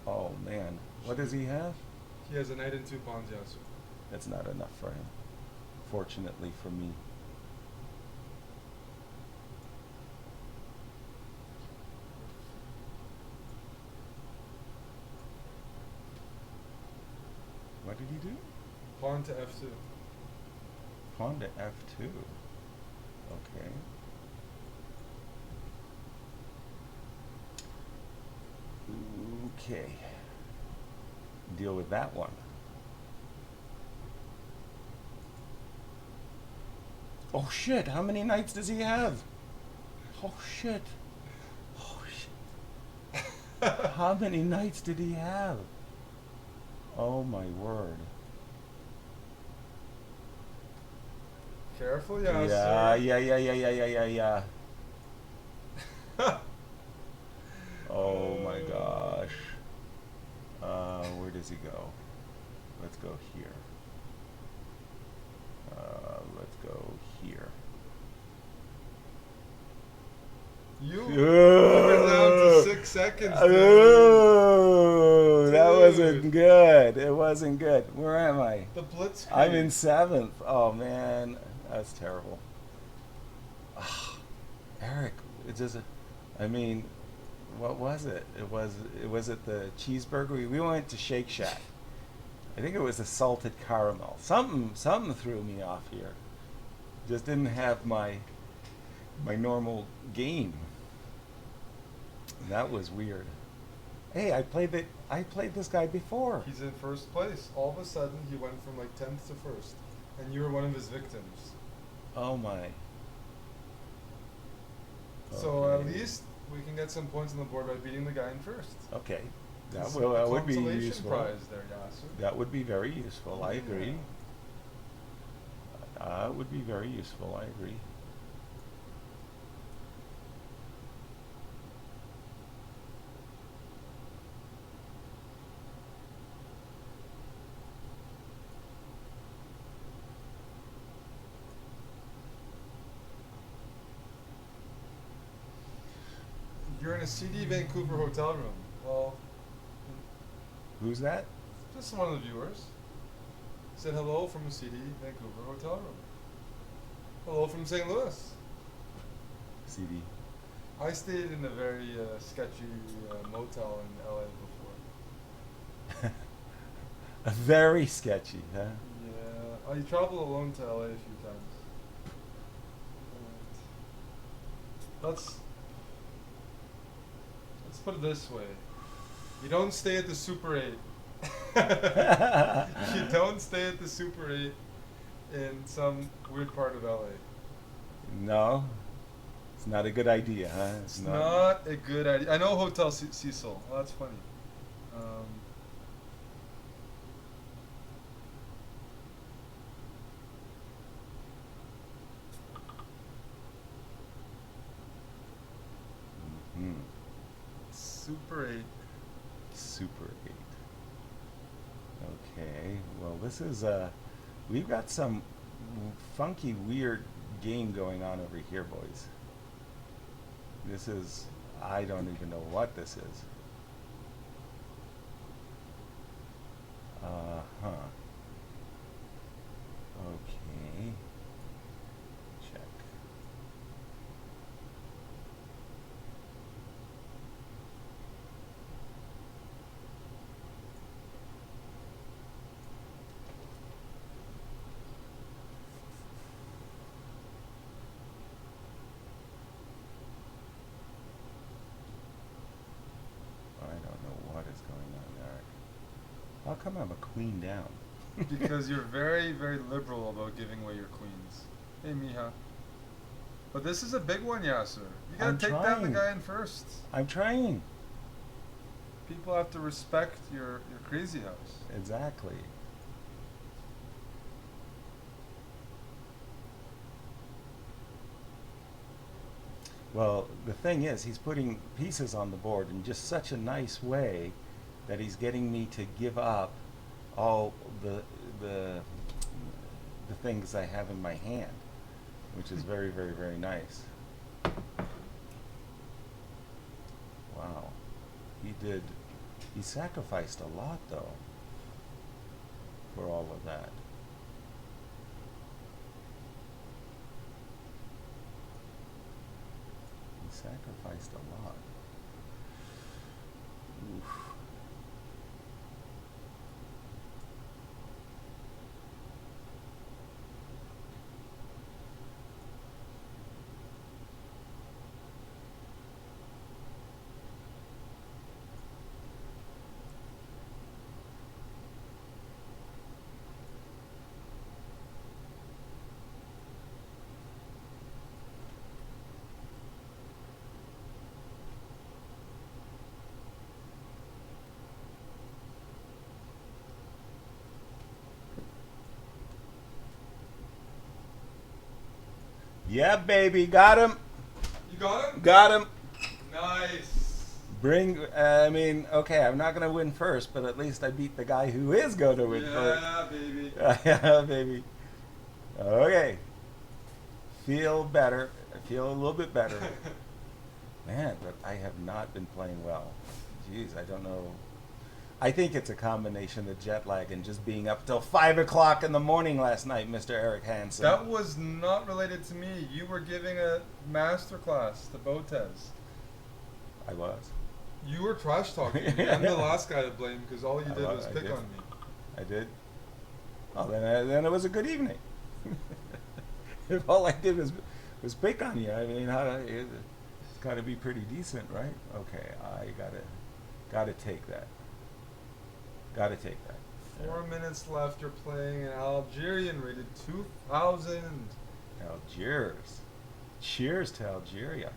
Oh man. What does he have? He has a knight and 2 pawns, Yasser. That's not enough for him. Fortunately for me. What did he do? Pawn to f2. Pawn to f2. Okay. Okay. Deal with that one. Oh shit, how many knights does he have? Oh shit. Oh shit. How many knights did he have? Oh my word. Careful, Yasser. Yeah. Oh my gosh. Where does he go? Let's go here. Let's go here. You were down to 6 seconds, dude. Oh, that Dude. wasn't good. It wasn't good. Where am I? The blitz. I'm in 7th. Oh man, that's terrible. Eric, it just, I mean, what was it? It was it the cheeseburger? We went to Shake Shack. I think it was the salted caramel. Something threw me off here. Just didn't have my normal game. That was weird. Hey, I played this guy before. He's in first place. All of a sudden, he went from like 10th to 1st, and you were one of his victims. Oh my. So at Okay. least we can get some points on the board by beating the guy in first. Okay. That It's would a be consolation useful. prize there, Yasser. That would be very useful. I agree. It would be very useful. I agree. You're in a CD Vancouver hotel room. Well, Who's that? just one of the viewers said hello from a CD Vancouver hotel room. Hello from St. Louis. CD. I stayed in a very sketchy motel in LA before. Very sketchy, huh? Yeah, I traveled alone to LA a few times. And let's put it this way: you don't stay at the Super 8. You don't stay at the Super 8 in some weird part of LA. No, it's not a good idea, huh? It's not a good idea. I know Hotel Cecil. Well, that's funny. Hmm. Super 8. Super 8. Okay, well, this is we've got some funky, weird game going on over here, boys. This is, I don't even know what this is. Huh. Okay. Check. I don't know what is going on there. How come I'm a queen down? Because you're very, very liberal about giving away your queens. Hey, Miha. But this is a big one, Yasser. You gotta I'm take down the trying. guy in first. I'm trying. People have to respect your crazy house. Exactly. Well, the thing is, he's putting pieces on the board in just such a nice way that he's getting me to give up all the things I have in my hand, which is very, very, very nice. Wow. He sacrificed a lot, though, for all of that. He sacrificed a lot. Oof. Yeah, baby, got him. You got him? Got him. Nice. Okay, I'm not going to win first, but at least I beat the guy who is going to win first. Yeah, baby. Yeah, baby. Okay. Feel better. I feel a little bit better. Man, but I have not been playing well. Jeez, I don't know. I think it's a combination of jet lag and just being up till 5 o'clock in the morning last night, Mr. Eric Hansen. That was not related to me. You were giving a master class to Botez. I was. You were trash talking me. I'm the last guy to blame because all you did was I pick did. on me. I did. Oh, then it was a good evening. If all I did was pick on you, I mean, it's got to be pretty decent, right? Okay, I gotta take that. Gotta take that. 4 minutes left. You're playing an Algerian rated 2000. Algiers. Cheers to Algeria.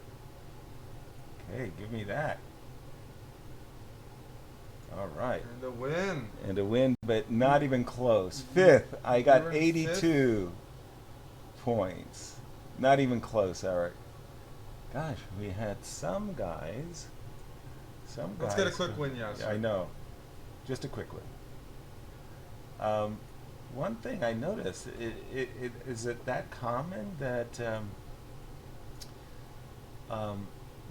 Okay, give me that. All right. And a win. And a win, but not even close. Fifth. I got You're in 82 points. Not even close, Eric. Gosh, we had some guys. Let's get a quick win, Yasser. I know. Just a quick win. One thing I noticed, is it that common that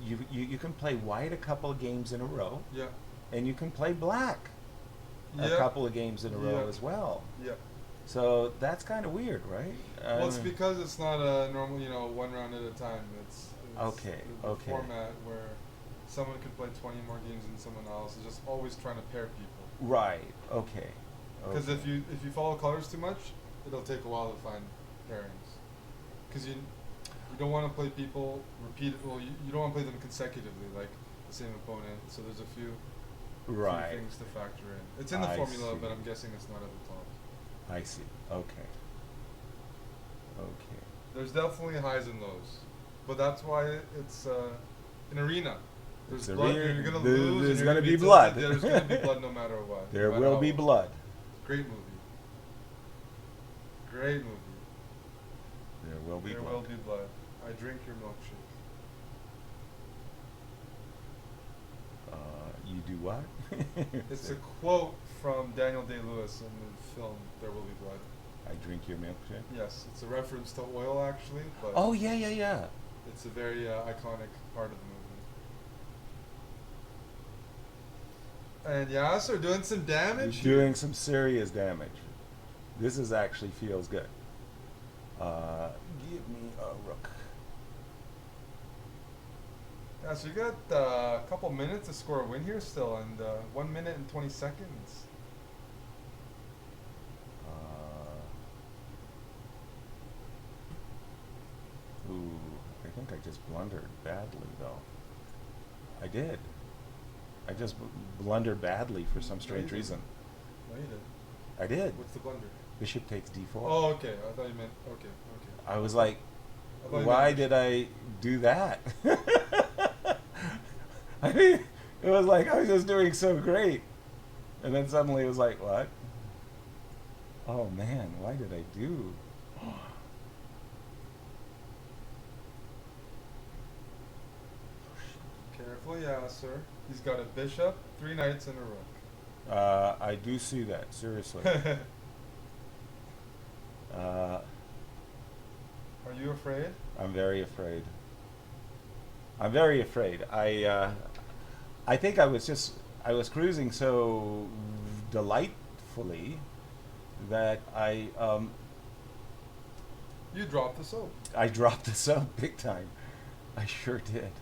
you can play white a couple of games in a row, Yeah. and you can play black a Yeah. couple of games in a row Yeah. as well. Yeah. So that's kind of weird, right? Well, it's because it's not a normal, one round at a time. Okay, the okay. format where someone could play 20 more games than someone else. It's just always trying to pair people. Right. Okay. Because Okay. if you follow colors too much, it'll take a while to find pairings. Because you don't want to play people you don't want to play them consecutively like the same opponent. So there's a few Right. things to factor in. It's in the I formula, see. but I'm guessing it's not at the top. I see. Okay. Okay. There's definitely highs and lows, but that's why it's an arena. There's It's blood. arena. You're gonna There's lose. and you're gonna gonna be tilted. blood. There's gonna be blood no matter what. There no matter will how be well. blood. Great movie. Great movie. There will be There blood. will be blood. I drink your milkshake. You do what? It's a quote from Daniel Day-Lewis in the film There Will Be Blood. I drink your milkshake. Yes, it's a reference to oil actually, but Oh yeah, yeah, yeah. it's a very iconic part of the movie. And Yasser doing some damage. You're doing some serious damage. This is actually feels good. Give me a rook. Yeah, so you got a couple minutes to score a win here still, and 1 minute and 20 seconds. Ooh, I think I just blundered badly though. I did. I just blundered badly for some strange didn't. reason. No, you did. I did. What's the blunder? Bishop takes d4. Oh, okay. I thought you meant okay. I was like, I thought you why meant- did I do that? I mean, it was like I was just doing so great. And then suddenly it was like, what? Oh man, why did I do? Careful, Yasser. He's got a bishop, 3 knights, and a rook. I do see that, seriously. Are you afraid? I'm very afraid. I'm very afraid. I think I was cruising so delightfully that You dropped the soap. I dropped the soap big time. I sure did.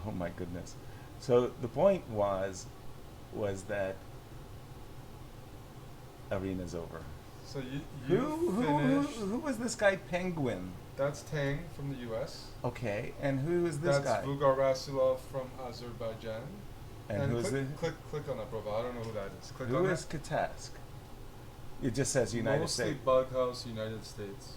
Oh my goodness. So the point was that arena's over. So you finished. Who was this guy Penguin? That's Tang from the U.S. Okay, and who is this That's guy? Vugar Rasulov from Azerbaijan. And who is click, it? click on that profile. I don't know who that is. Click Who on is that. Katask? It just says United Mostly States. Bughouse, United States.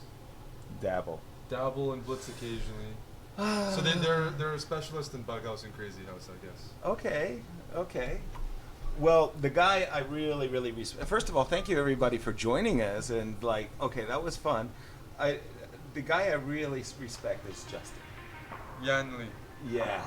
Dabble. Dabble and Blitz occasionally. So they're a specialist in Bughouse and Crazy House, I guess. Okay, okay. Well, the guy I really, really respect. First of all, thank you everybody for joining us. And like, okay, that was fun. The guy I really respect is Justin. Yanli. Yeah.